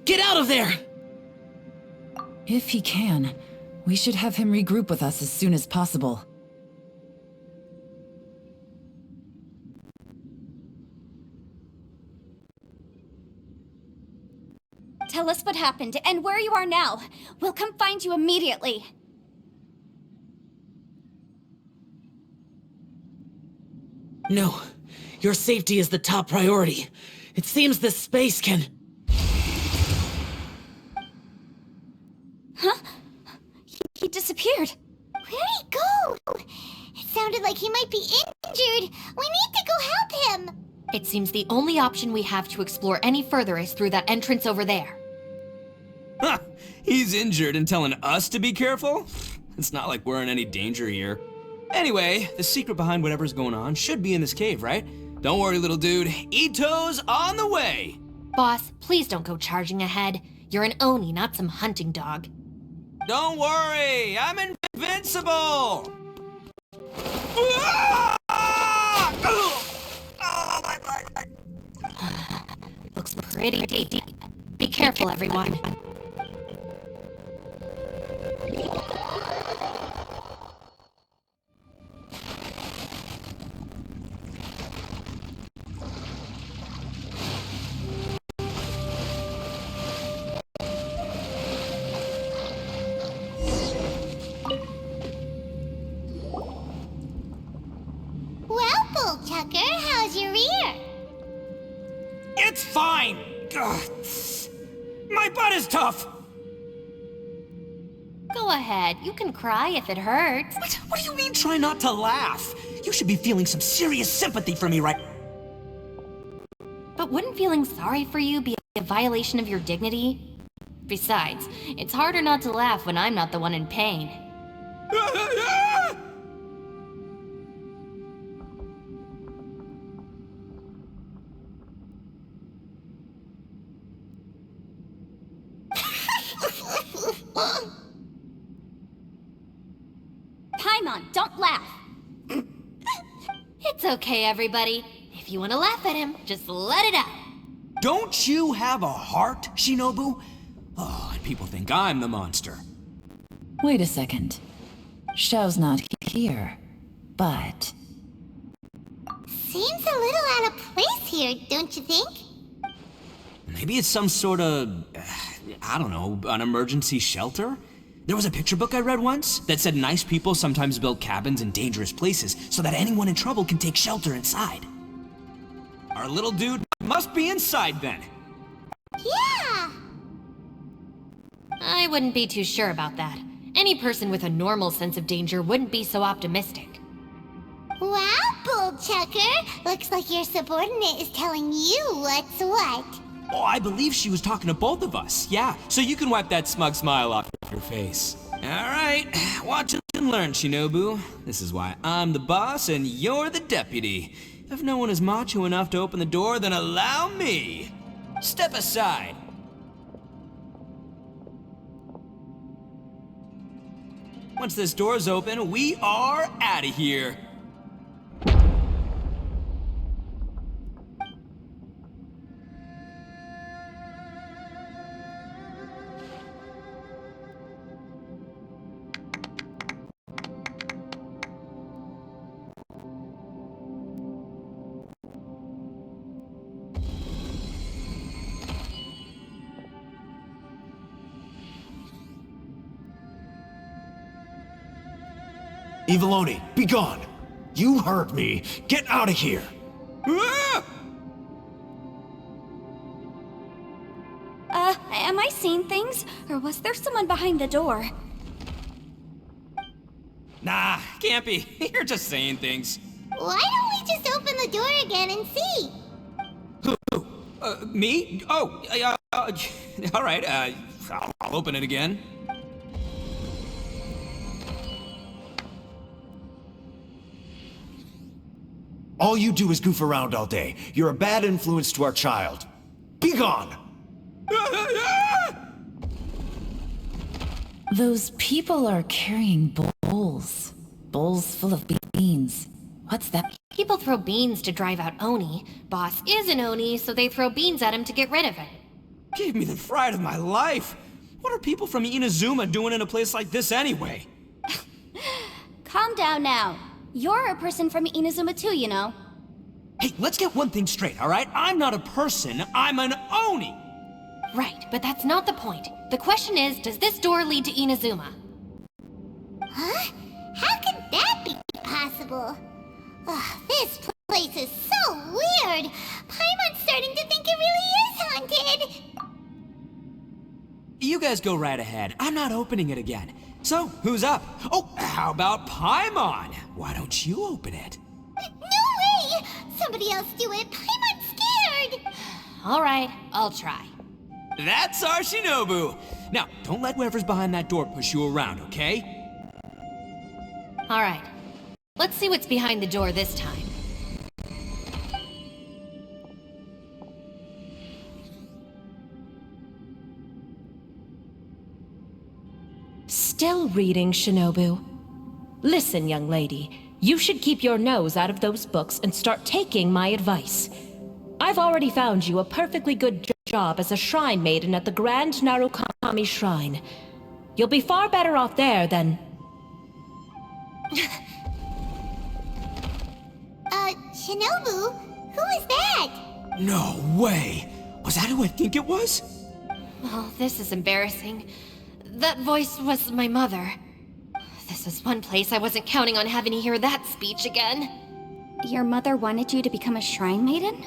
Get out of there! If he can, we should have him regroup with us as soon as possible. Tell us what happened and where you are now. We'll come find you immediately. No. Your safety is the top priority. It seems this space can... Huh? He disappeared. Where'd he go? It sounded like he might be injured. We need to go help him. It seems the only option we have to explore any further is through that entrance over there. Huh, he's injured and telling us to be careful? It's not like we're in any danger here. Anyway, the secret behind whatever's going on should be in this cave, right? Don't worry, little dude. Ito's on the way! Boss, please don't go charging ahead. You're an Oni, not some hunting dog. Don't worry, I'm invincible! Looks pretty deep. Be careful, everyone. Well, Bullchucker, how's your ear? It's fine! Ugh. My butt is tough! Go ahead, you can cry if it hurts. What do you mean try not to laugh? You should be feeling some serious sympathy for me right... But wouldn't feeling sorry for you be a violation of your dignity? Besides, it's harder not to laugh when I'm not the one in pain. Paimon, don't laugh. It's okay, everybody. If you want to laugh at him, just let it out. Don't you have a heart, Shinobu? Oh, and people think I'm the monster. Wait a second. Xiao's not here, but... Seems a little out of place here, don't you think? Maybe it's some sort of, I don't know, an emergency shelter? There was a picture book I read once that said nice people sometimes build cabins in dangerous places so that anyone in trouble can take shelter inside. Our little dude must be inside then. Yeah! I wouldn't be too sure about that. Any person with a normal sense of danger wouldn't be so optimistic. Wow, Bullchucker! Looks like your subordinate is telling you what's what. Oh, I believe she was talking to both of us. Yeah, so you can wipe that smug smile off your face. All right, watch and learn, Shinobu. This is why I'm the boss and you're the deputy. If no one is macho enough to open the door, then allow me. Step aside. Once this door's open, we are out of here. Eviloni, be gone! You heard me! Get out of here! Ah! Am I seeing things? Or was there someone behind the door? Nah, can't be. You're just saying things. Why don't we just open the door again and see? Who? Me? Oh, all right, I'll open it again. All you do is goof around all day. You're a bad influence to our child. Be gone! Those people are carrying bowls. Bowls full of beans. What's that? People throw beans to drive out Oni. Boss is an Oni, so they throw beans at him to get rid of it. Gave me the fright of my life. What are people from Inazuma doing in a place like this anyway? Calm down now. You're a person from Inazuma too, you know. Hey, let's get one thing straight, all right? I'm not a person, I'm an Oni! Right, but that's not the point. The question is, does this door lead to Inazuma? Huh? How could that be possible? Ugh, this place is so weird. Paimon's starting to think it really is haunted. You guys go right ahead. I'm not opening it again. So, who's up? Oh, how about Paimon? Why don't you open it? No way! Somebody else do it. Paimon's scared. All right, I'll try. That's our Shinobu! Now, don't let whoever's behind that door push you around, okay? All right. Let's see what's behind the door this time. Still reading, Shinobu. Listen, young lady. You should keep your nose out of those books and start taking my advice. I've already found you a perfectly good job as a shrine maiden at the Grand Narukami Shrine. You'll be far better off there than... Shinobu? Who is that? No way! Was that who I think it was? Oh, this is embarrassing. That voice was my mother. This is one place I wasn't counting on having to hear that speech again. Your mother wanted you to become a shrine maiden?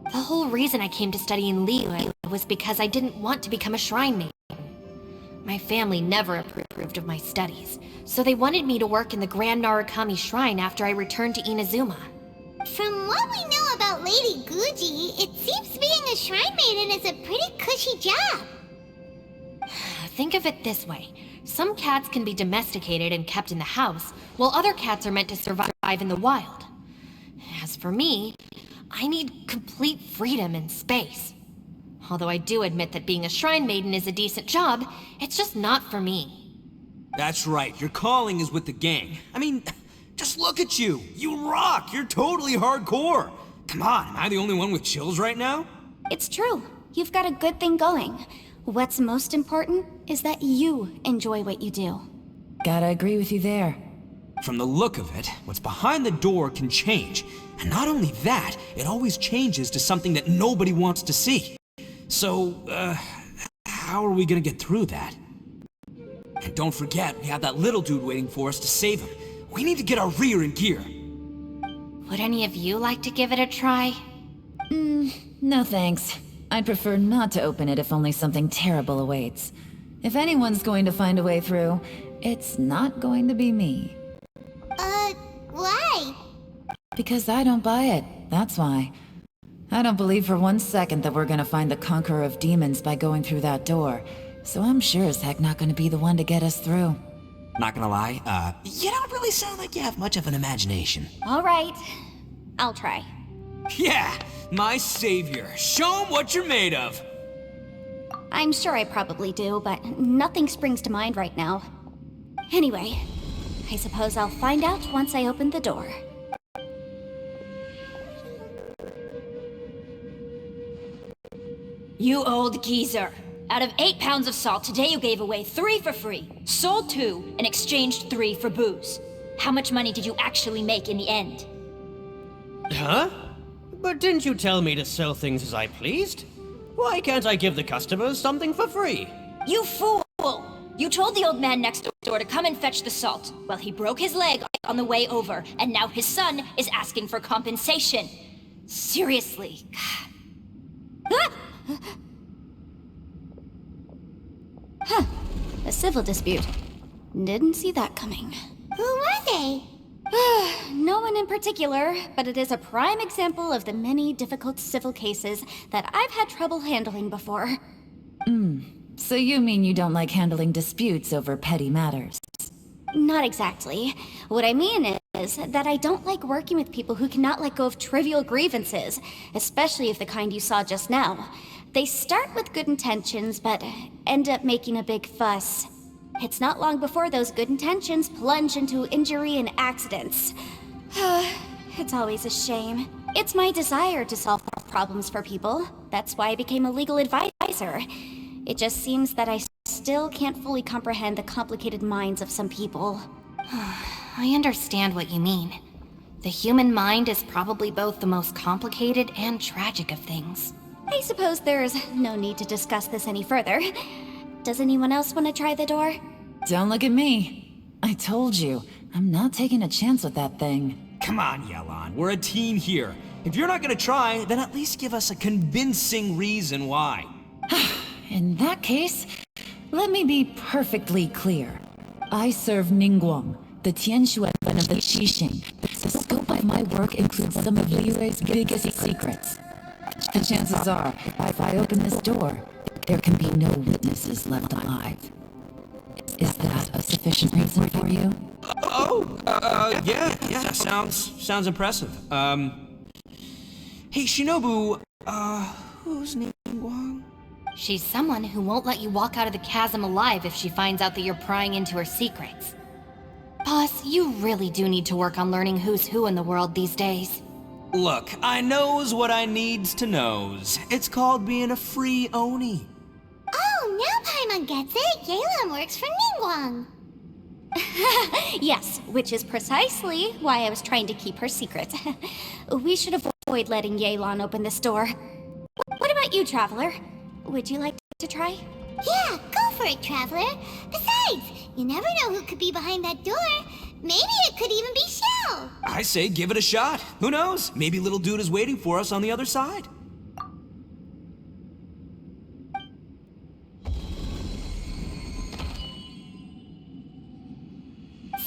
The whole reason I came to study in Liyue was because I didn't want to become a shrine maiden. My family never approved of my studies, so they wanted me to work in the Grand Narukami Shrine after I returned to Inazuma. From what we know about Lady Guji, it seems being a shrine maiden is a pretty cushy job. Think of it this way. Some cats can be domesticated and kept in the house, while other cats are meant to survive in the wild. As for me, I need complete freedom and space. Although I do admit that being a shrine maiden is a decent job, it's just not for me. That's right, your calling is with the gang. I mean, just look at you. You rock, you're totally hardcore. Come on, am I the only one with chills right now? It's true. You've got a good thing going. What's most important is that you enjoy what you do. Gotta agree with you there. From the look of it, what's behind the door can change. And not only that, it always changes to something that nobody wants to see. So, how are we gonna get through that? And don't forget, we have that little dude waiting for us to save him. We need to get our rear in gear. Would any of you like to give it a try? No thanks. I'd prefer not to open it if only something terrible awaits. If anyone's going to find a way through, it's not going to be me. Why? Because I don't buy it, that's why. I don't believe for 1 second that we're gonna find the Conqueror of Demons by going through that door, so I'm sure as heck not gonna be the one to get us through. Not gonna lie, you don't really sound like you have much of an imagination. All right. I'll try. Yeah, my savior. Show 'em what you're made of. I'm sure I probably do, but nothing springs to mind right now. Anyway, I suppose I'll find out once I open the door. You old geezer. Out of 8 pounds of salt, today you gave away 3 for free, sold 2, and exchanged 3 for booze. How much money did you actually make in the end? Huh? But didn't you tell me to sell things as I pleased? Why can't I give the customers something for free? You fool! You told the old man next door to come and fetch the salt. Well, he broke his leg on the way over, and now his son is asking for compensation. Seriously. Huh. A civil dispute. Didn't see that coming. Who were they? No one in particular, but it is a prime example of the many difficult civil cases that I've had trouble handling before. So you mean you don't like handling disputes over petty matters? Not exactly. What I mean is that I don't like working with people who cannot let go of trivial grievances, especially of the kind you saw just now. They start with good intentions, but end up making a big fuss. It's not long before those good intentions plunge into injury and accidents. It's always a shame. It's my desire to solve problems for people. That's why I became a legal advisor. It just seems that I still can't fully comprehend the complicated minds of some people. I understand what you mean. The human mind is probably both the most complicated and tragic of things. I suppose there's no need to discuss this any further. Does anyone else want to try the door? Don't look at me. I told you, I'm not taking a chance with that thing. Come on, Yelan, we're a team here. If you're not gonna try, then at least give us a convincing reason why. In that case, let me be perfectly clear. I serve Ningguang, the Tianshuan of the Xixing. The scope of my work includes some of Liyue's biggest secrets. The chances are, if I open this door, there can be no witnesses left alive. Is that a sufficient reason for you? Yeah, sounds impressive. Hey, Shinobu, who's Ningguang? She's someone who won't let you walk out of the chasm alive if she finds out that you're prying into her secrets. Boss, you really do need to work on learning who's who in the world these days. Look, I knows what I needs to knows. It's called being a free Oni. Oh, now Paimon gets it. Yelan works for Ningguang. Yes, which is precisely why I was trying to keep her secret. We should avoid letting Yelan open this door. What about you, Traveler? Would you like to try? Yeah, go for it, Traveler. Besides, you never know who could be behind that door. Maybe it could even be Shell. I say give it a shot. Who knows? Maybe little dude is waiting for us on the other side.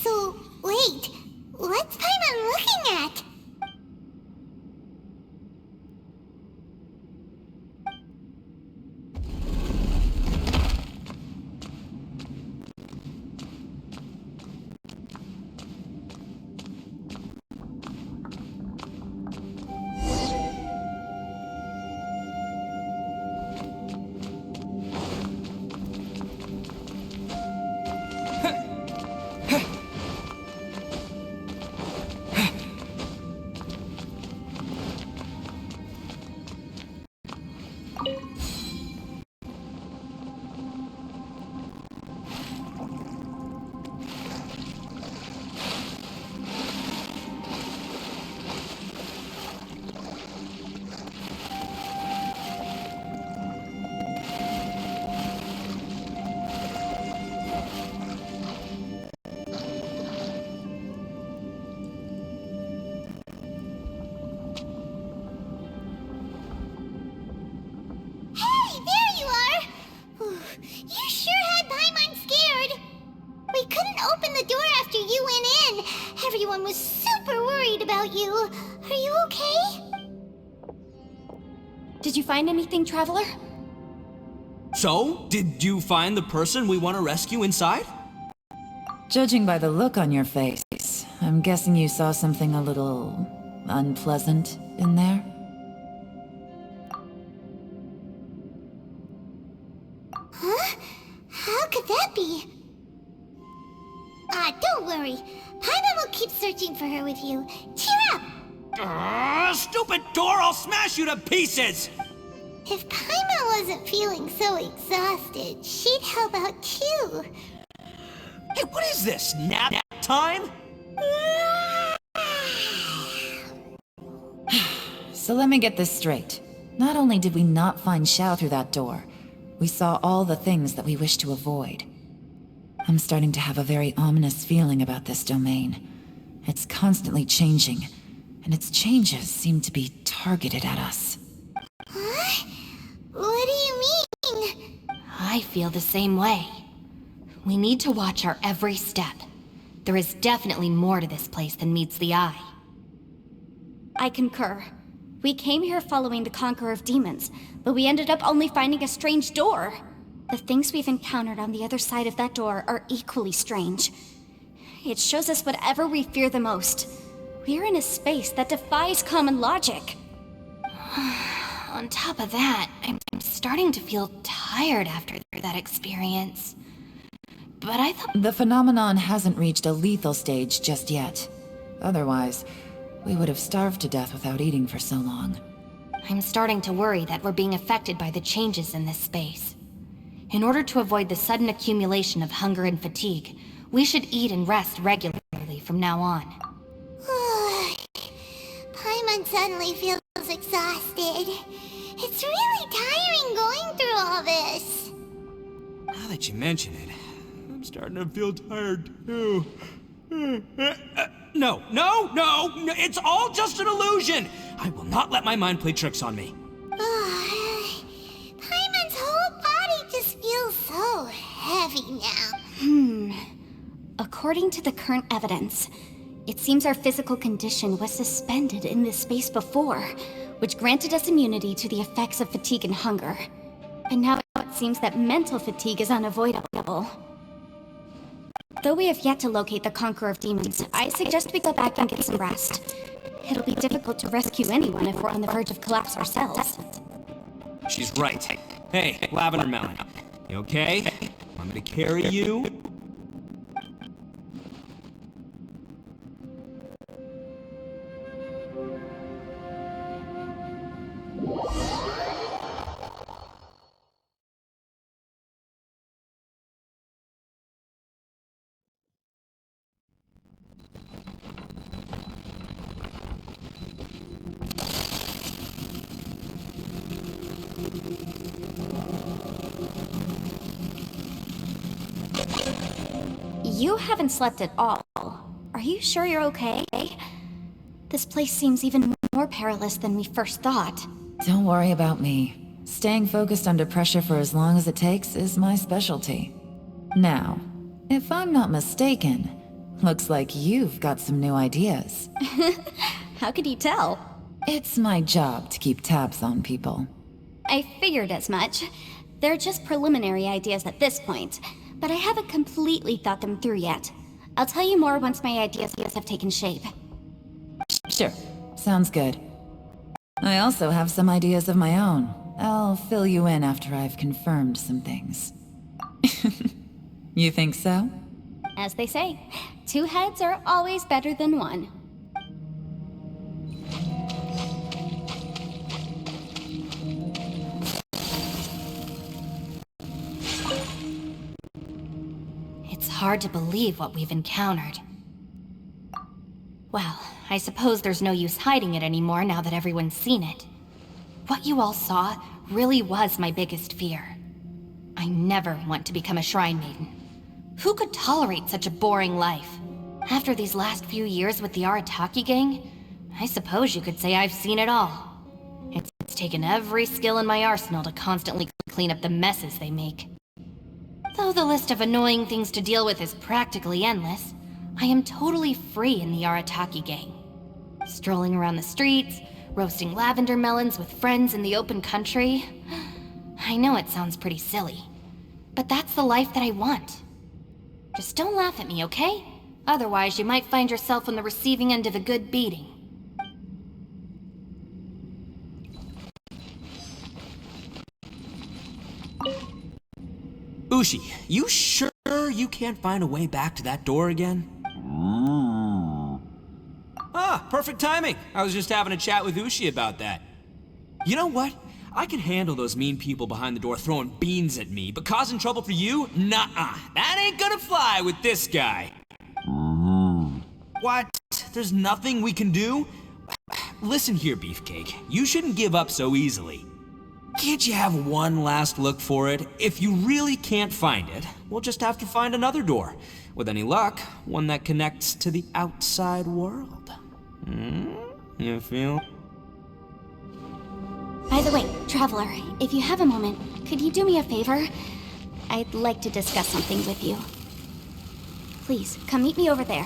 So, wait. What's Paimon looking at? Everyone was super worried about you. Are you okay? Did you find anything, Traveler? So, did you find the person we want to rescue inside? Judging by the look on your face, I'm guessing you saw something a little unpleasant in there? Huh? How could that be? Don't worry. Paimon will keep searching for her with you. Cheer up! Stupid door! I'll smash you to pieces! If Paimon wasn't feeling so exhausted, she'd help out too. Hey, what is this? Nap time? So let me get this straight. Not only did we not find Xiao through that door, we saw all the things that we wish to avoid. I'm starting to have a very ominous feeling about this domain. It's constantly changing, and its changes seem to be targeted at us. Huh? What do you mean? I feel the same way. We need to watch our every step. There is definitely more to this place than meets the eye. I concur. We came here following the Conqueror of Demons, but we ended up only finding a strange door. The things we've encountered on the other side of that door are equally strange. It shows us whatever we fear the most. We're in a space that defies common logic. On top of that, I'm starting to feel tired after that experience. But I thought... The phenomenon hasn't reached a lethal stage just yet. Otherwise, we would have starved to death without eating for so long. I'm starting to worry that we're being affected by the changes in this space. In order to avoid the sudden accumulation of hunger and fatigue, we should eat and rest regularly from now on. Paimon suddenly feels exhausted. It's really tiring going through all this. Now that you mention it, I'm starting to feel tired too. No, it's all just an illusion! I will not let my mind play tricks on me. Paimon's whole body just feels so heavy now. According to the current evidence, it seems our physical condition was suspended in this space before, which granted us immunity to the effects of fatigue and hunger. But now it seems that mental fatigue is unavoidable. Though we have yet to locate the Conqueror of Demons, I suggest we go back and get some rest. It'll be difficult to rescue anyone if we're on the verge of collapse ourselves. She's right. Hey, Lavender Melon, you okay? Want me to carry you? You haven't slept at all. Are you sure you're okay? This place seems even more perilous than we first thought. Don't worry about me. Staying focused under pressure for as long as it takes is my specialty. Now, if I'm not mistaken, looks like you've got some new ideas. How could you tell? It's my job to keep tabs on people. I figured as much. They're just preliminary ideas at this point, but I haven't completely thought them through yet. I'll tell you more once my ideas have taken shape. Sure, sounds good. I also have some ideas of my own. I'll fill you in after I've confirmed some things. You think so? As they say, 2 heads are always better than 1. It's hard to believe what we've encountered. Well, I suppose there's no use hiding it anymore now that everyone's seen it. What you all saw really was my biggest fear. I never want to become a Shrine Maiden. Who could tolerate such a boring life? After these last few years with the Arataki gang, I suppose you could say I've seen it all. It's taken every skill in my arsenal to constantly clean up the messes they make. Though the list of annoying things to deal with is practically endless, I am totally free in the Arataki gang. Strolling around the streets, roasting lavender melons with friends in the open country. I know it sounds pretty silly, but that's the life that I want. Just don't laugh at me, okay? Otherwise, you might find yourself on the receiving end of a good beating. Ushi, you sure you can't find a way back to that door again? Ah, perfect timing. I was just having a chat with Ushi about that. You know what? I can handle those mean people behind the door throwing beans at me, but causing trouble for you? Nuh-uh. That ain't gonna fly with this guy. What? There's nothing we can do? Listen here, Beefcake. You shouldn't give up so easily. Can't you have one last look for it? If you really can't find it, we'll just have to find another door. With any luck, one that connects to the outside world. You feel? By the way, Traveler, if you have a moment, could you do me a favor? I'd like to discuss something with you. Please, come meet me over there.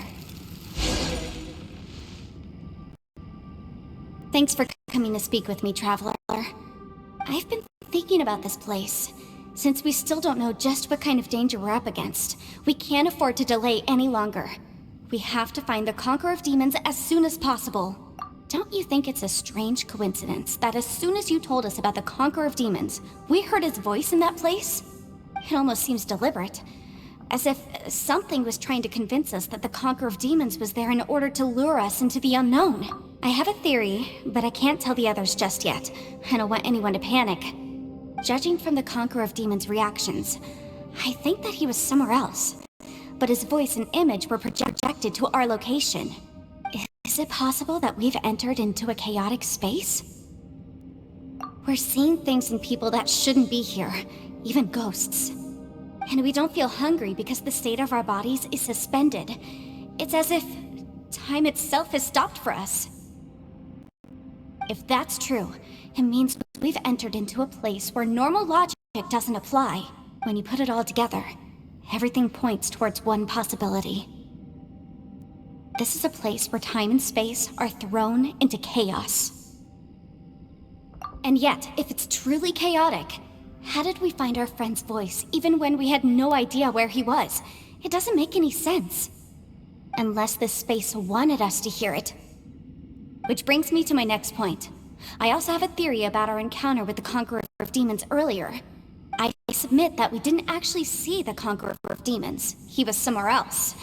Thanks for coming to speak with me, Traveler. I've been thinking about this place. Since we still don't know just what kind of danger we're up against, we can't afford to delay any longer. We have to find the Conqueror of Demons as soon as possible. Don't you think it's a strange coincidence that as soon as you told us about the Conqueror of Demons, we heard his voice in that place? It almost seems deliberate. As if something was trying to convince us that the Conqueror of Demons was there in order to lure us into the unknown. I have a theory, but I can't tell the others just yet. I don't want anyone to panic. Judging from the Conqueror of Demons' reactions, I think that he was somewhere else. But his voice and image were projected to our location. Is it possible that we've entered into a chaotic space? We're seeing things in people that shouldn't be here, even ghosts. And we don't feel hungry because the state of our bodies is suspended. It's as if time itself has stopped for us. If that's true, it means we've entered into a place where normal logic doesn't apply. When you put it all together, everything points towards one possibility. This is a place where time and space are thrown into chaos. And yet, if it's truly chaotic, how did we find our friend's voice even when we had no idea where he was? It doesn't make any sense. Unless this space wanted us to hear it. Which brings me to my next point. I also have a theory about our encounter with the Conqueror of Demons earlier. I submit that we didn't actually see the Conqueror of Demons. He was somewhere else.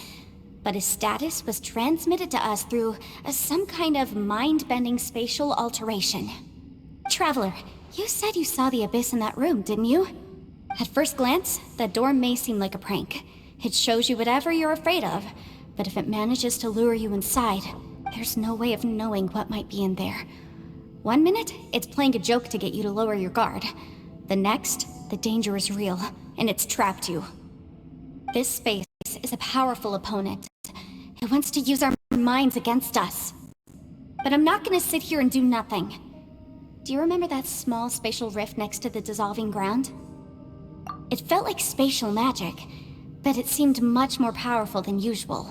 But his status was transmitted to us through some kind of mind-bending spatial alteration. Traveler, you said you saw the abyss in that room, didn't you? At first glance, that door may seem like a prank. It shows you whatever you're afraid of, but if it manages to lure you inside, there's no way of knowing what might be in there. One minute, it's playing a joke to get you to lower your guard. The next, the danger is real, and it's trapped you. This space is a powerful opponent. It wants to use our minds against us. But I'm not gonna sit here and do nothing. Do you remember that small spatial rift next to the dissolving ground? It felt like spatial magic, but it seemed much more powerful than usual.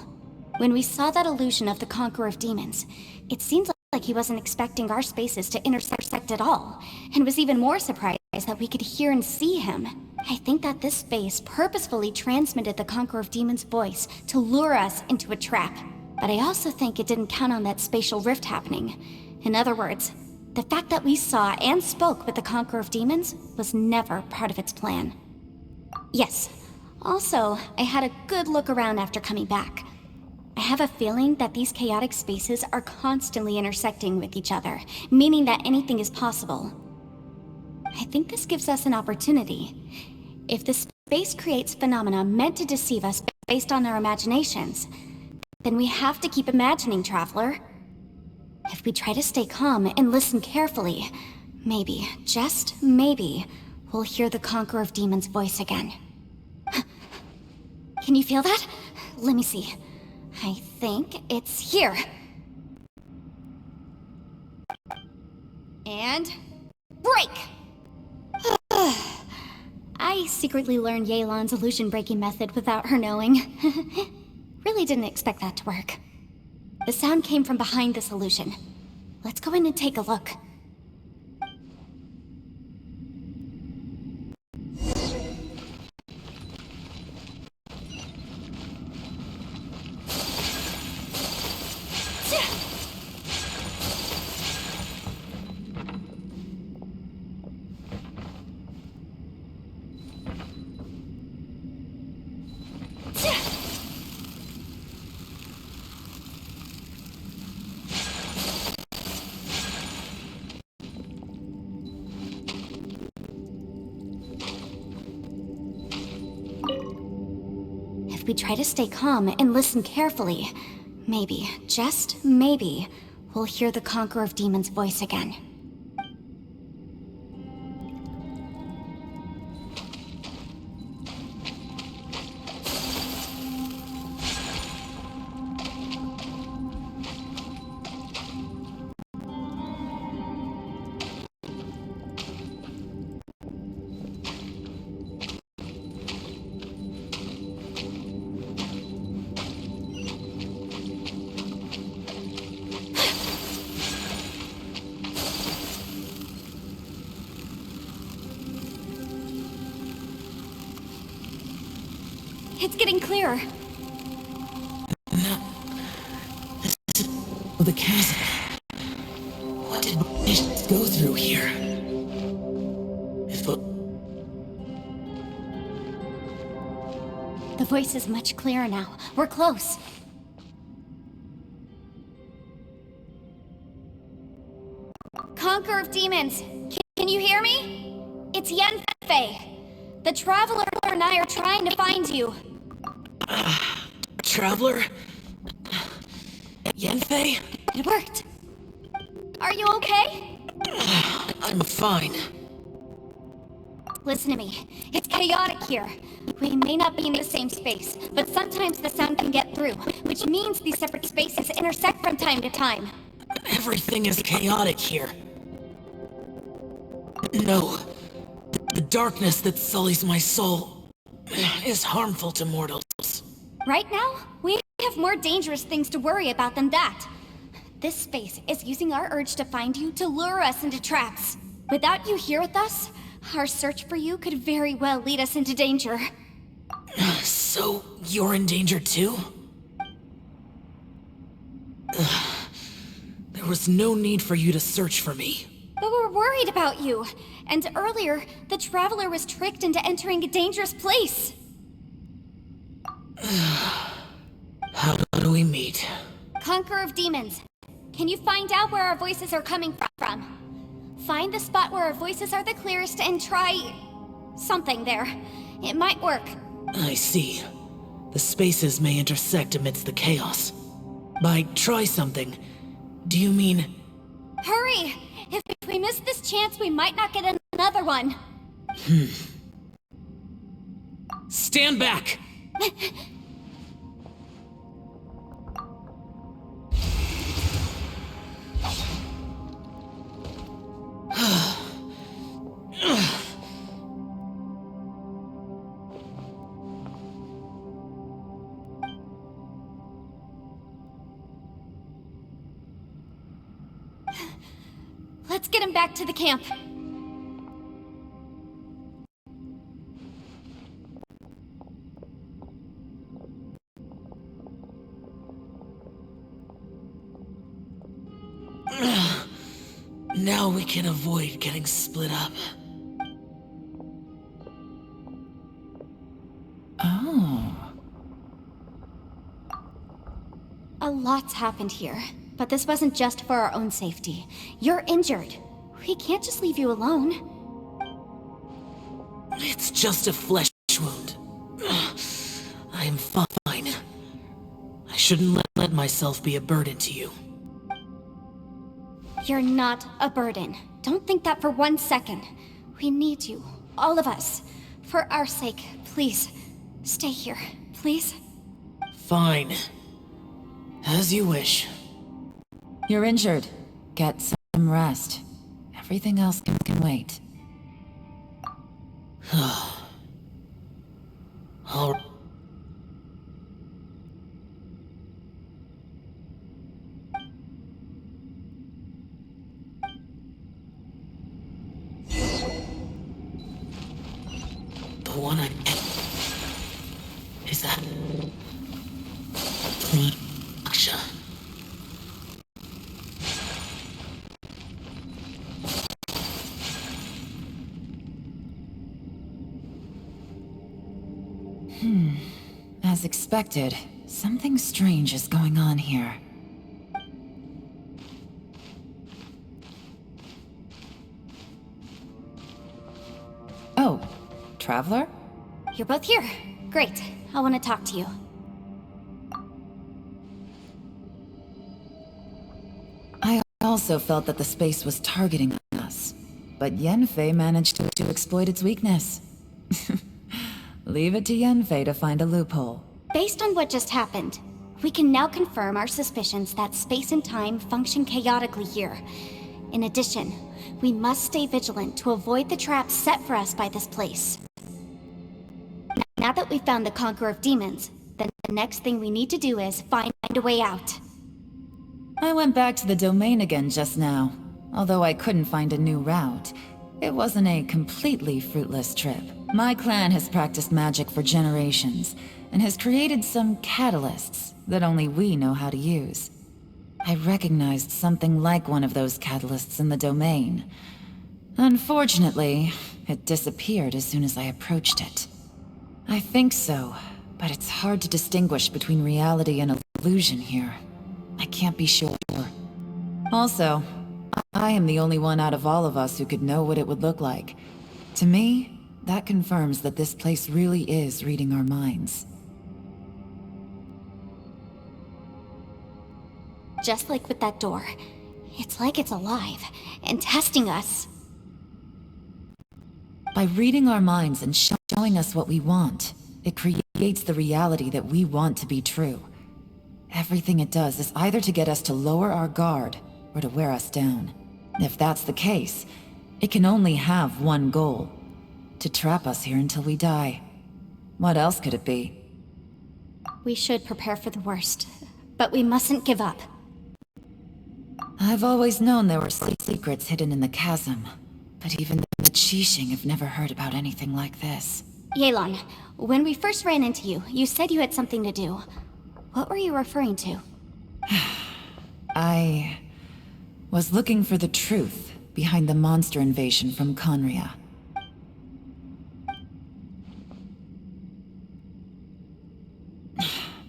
When we saw that illusion of the Conqueror of Demons, it seemed like he wasn't expecting our spaces to intersect at all, and was even more surprised that we could hear and see him. I think that this space purposefully transmitted the Conqueror of Demons' voice to lure us into a trap. But I also think it didn't count on that spatial rift happening. In other words, the fact that we saw and spoke with the Conqueror of Demons was never part of its plan. Yes. Also, I had a good look around after coming back. I have a feeling that these chaotic spaces are constantly intersecting with each other, meaning that anything is possible. I think this gives us an opportunity. If the space creates phenomena meant to deceive us based on our imaginations, then we have to keep imagining, Traveler. If we try to stay calm and listen carefully, maybe, just maybe, we'll hear the Conqueror of Demons' voice again. Can you feel that? Let me see. I think it's here. And break! I secretly learned Yelan's illusion-breaking method without her knowing. Really didn't expect that to work. The sound came from behind this illusion. Let's go in and take a look. If we try to stay calm and listen carefully, maybe, just maybe, we'll hear the Conqueror of Demons' voice again. It's getting clearer. No. This is the chasm. What did British go through here? If The voice is much clearer now. We're close. Conqueror of Demons, can you hear me? It's Yenfei. The Traveler and I are trying to find you. Traveler? Yenfei? It worked. Are you okay? I'm fine. Listen to me. It's chaotic here. We may not be in the same space, but sometimes the sound can get through, which means these separate spaces intersect from time to time. Everything is chaotic here. No. The darkness that sullies my soul is harmful to mortals. Right now, we have more dangerous things to worry about than that. This space is using our urge to find you to lure us into traps. Without you here with us, our search for you could very well lead us into danger. So, you're in danger too? There was no need for you to search for me. But we're worried about you. And earlier, the Traveler was tricked into entering a dangerous place. How do we meet? Conqueror of Demons, can you find out where our voices are coming from? Find the spot where our voices are the clearest and try... something there. It might work. I see. The spaces may intersect amidst the chaos. By try something, do you mean... Hurry! If we miss this chance, we might not get another one. Stand back! Let's get him back to the camp. Now we can avoid getting split up. Oh. A lot's happened here, but this wasn't just for our own safety. You're injured. We can't just leave you alone. It's just a flesh wound. I am fine. I shouldn't let myself be a burden to you. You're not a burden. Don't think that for 1 second. We need you, all of us. For our sake, please, stay here, please. Fine. As you wish. You're injured. Get some rest. Everything else can wait. All the one I... Is that... Aksha. As expected, something strange is going on here. Oh, Traveler? You're both here. Great. I want to talk to you. I also felt that the space was targeting us, but Yenfei managed to exploit its weakness. Leave it to Yenfei to find a loophole. Based on what just happened, we can now confirm our suspicions that space and time function chaotically here. In addition, we must stay vigilant to avoid the traps set for us by this place. Now that we've found the Conqueror of Demons, then the next thing we need to do is find a way out. I went back to the domain again just now. Although I couldn't find a new route, it wasn't a completely fruitless trip. My clan has practiced magic for generations, and has created some catalysts that only we know how to use. I recognized something like one of those catalysts in the domain. Unfortunately, it disappeared as soon as I approached it. I think so, but it's hard to distinguish between reality and illusion here. I can't be sure. Also, I am the only one out of all of us who could know what it would look like. To me, that confirms that this place really is reading our minds. Just like with that door, It's like it's alive and testing us. By reading our minds and showing us what we want, it creates the reality that we want to be true. Everything it does is either to get us to lower our guard or to wear us down. If that's the case, it can only have one goal: to trap us here until we die. What else could it be? We should prepare for the worst, but we mustn't give up. I've always known there were secrets hidden in the chasm, but even the Qixing have never heard about anything like this. Yelan, when we first ran into you, you said you had something to do. What were you referring to? I was looking for the truth behind the monster invasion from Conria.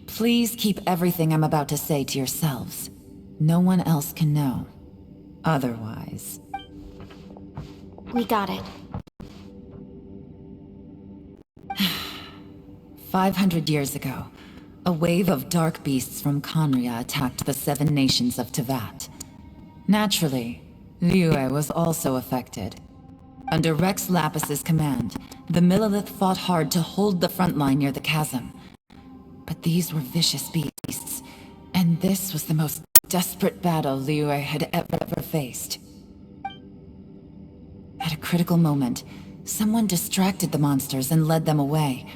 Please keep everything I'm about to say to yourselves. No one else can know. Otherwise... We got it. 500 years ago, a wave of dark beasts from Conria attacked the 7 nations of Tevat. Naturally, Liyue was also affected. Under Rex Lapis's command, the Millelith fought hard to hold the front line near the chasm. But these were vicious beasts, and this was the most desperate battle Liyue had ever faced. At a critical moment, someone distracted the monsters and led them away.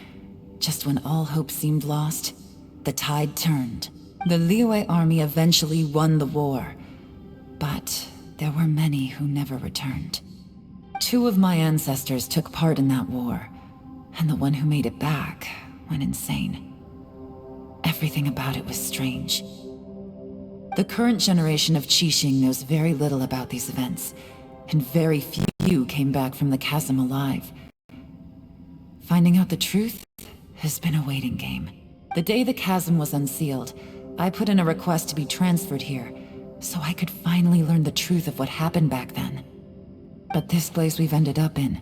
Just when all hope seemed lost, the tide turned. The Liyue army eventually won the war, but there were many who never returned. 2 of my ancestors took part in that war, and the one who made it back went insane. Everything about it was strange. The current generation of Qixing knows very little about these events, and very few came back from the chasm alive. Finding out the truth has been a waiting game. The day the chasm was unsealed, I put in a request to be transferred here, so I could finally learn the truth of what happened back then. But this place we've ended up in,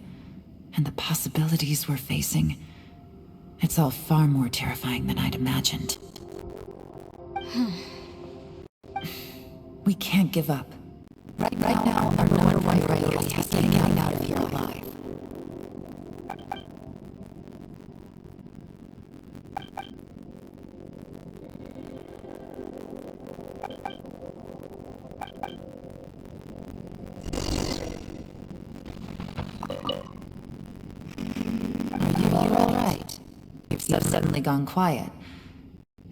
and the possibilities we're facing, it's all far more terrifying than I'd imagined. We can't give up. Right now, our number one priority is getting out of here alive. Are you all right? You've suddenly gone quiet.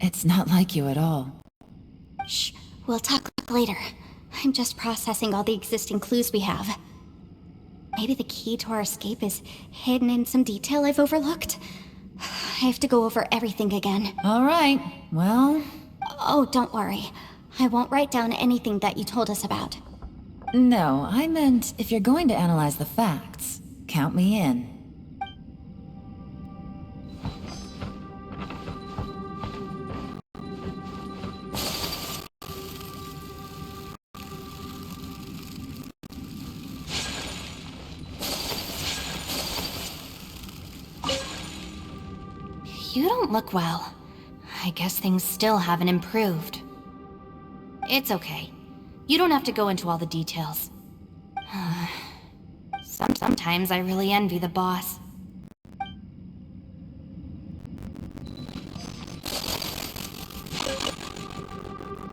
It's not like you at all. Shh, we'll talk later. I'm just processing all the existing clues we have. Maybe the key to our escape is hidden in some detail I've overlooked. I have to go over everything again. All right, well... Oh, don't worry. I won't write down anything that you told us about. No, I meant if you're going to analyze the facts, count me in. You don't look well. I guess things still haven't improved. It's okay. You don't have to go into all the details. Sometimes I really envy the boss.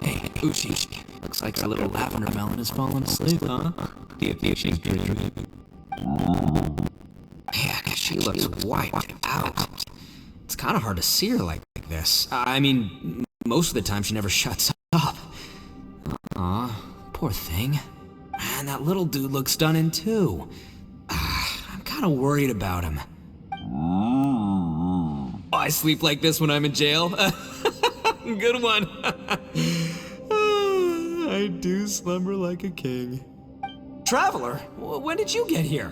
Hey, Uchi. Looks like our little lavender melon has fallen asleep, huh? Do you think she's dreaming? Man, she looks wiped out. It's kind of hard to see her like this. I mean, most of the time she never shuts up. Aw, poor thing. Man, that little dude looks done in too. I'm kind of worried about him. I sleep like this when I'm in jail. Good one. I do slumber like a king. Traveler, when did you get here?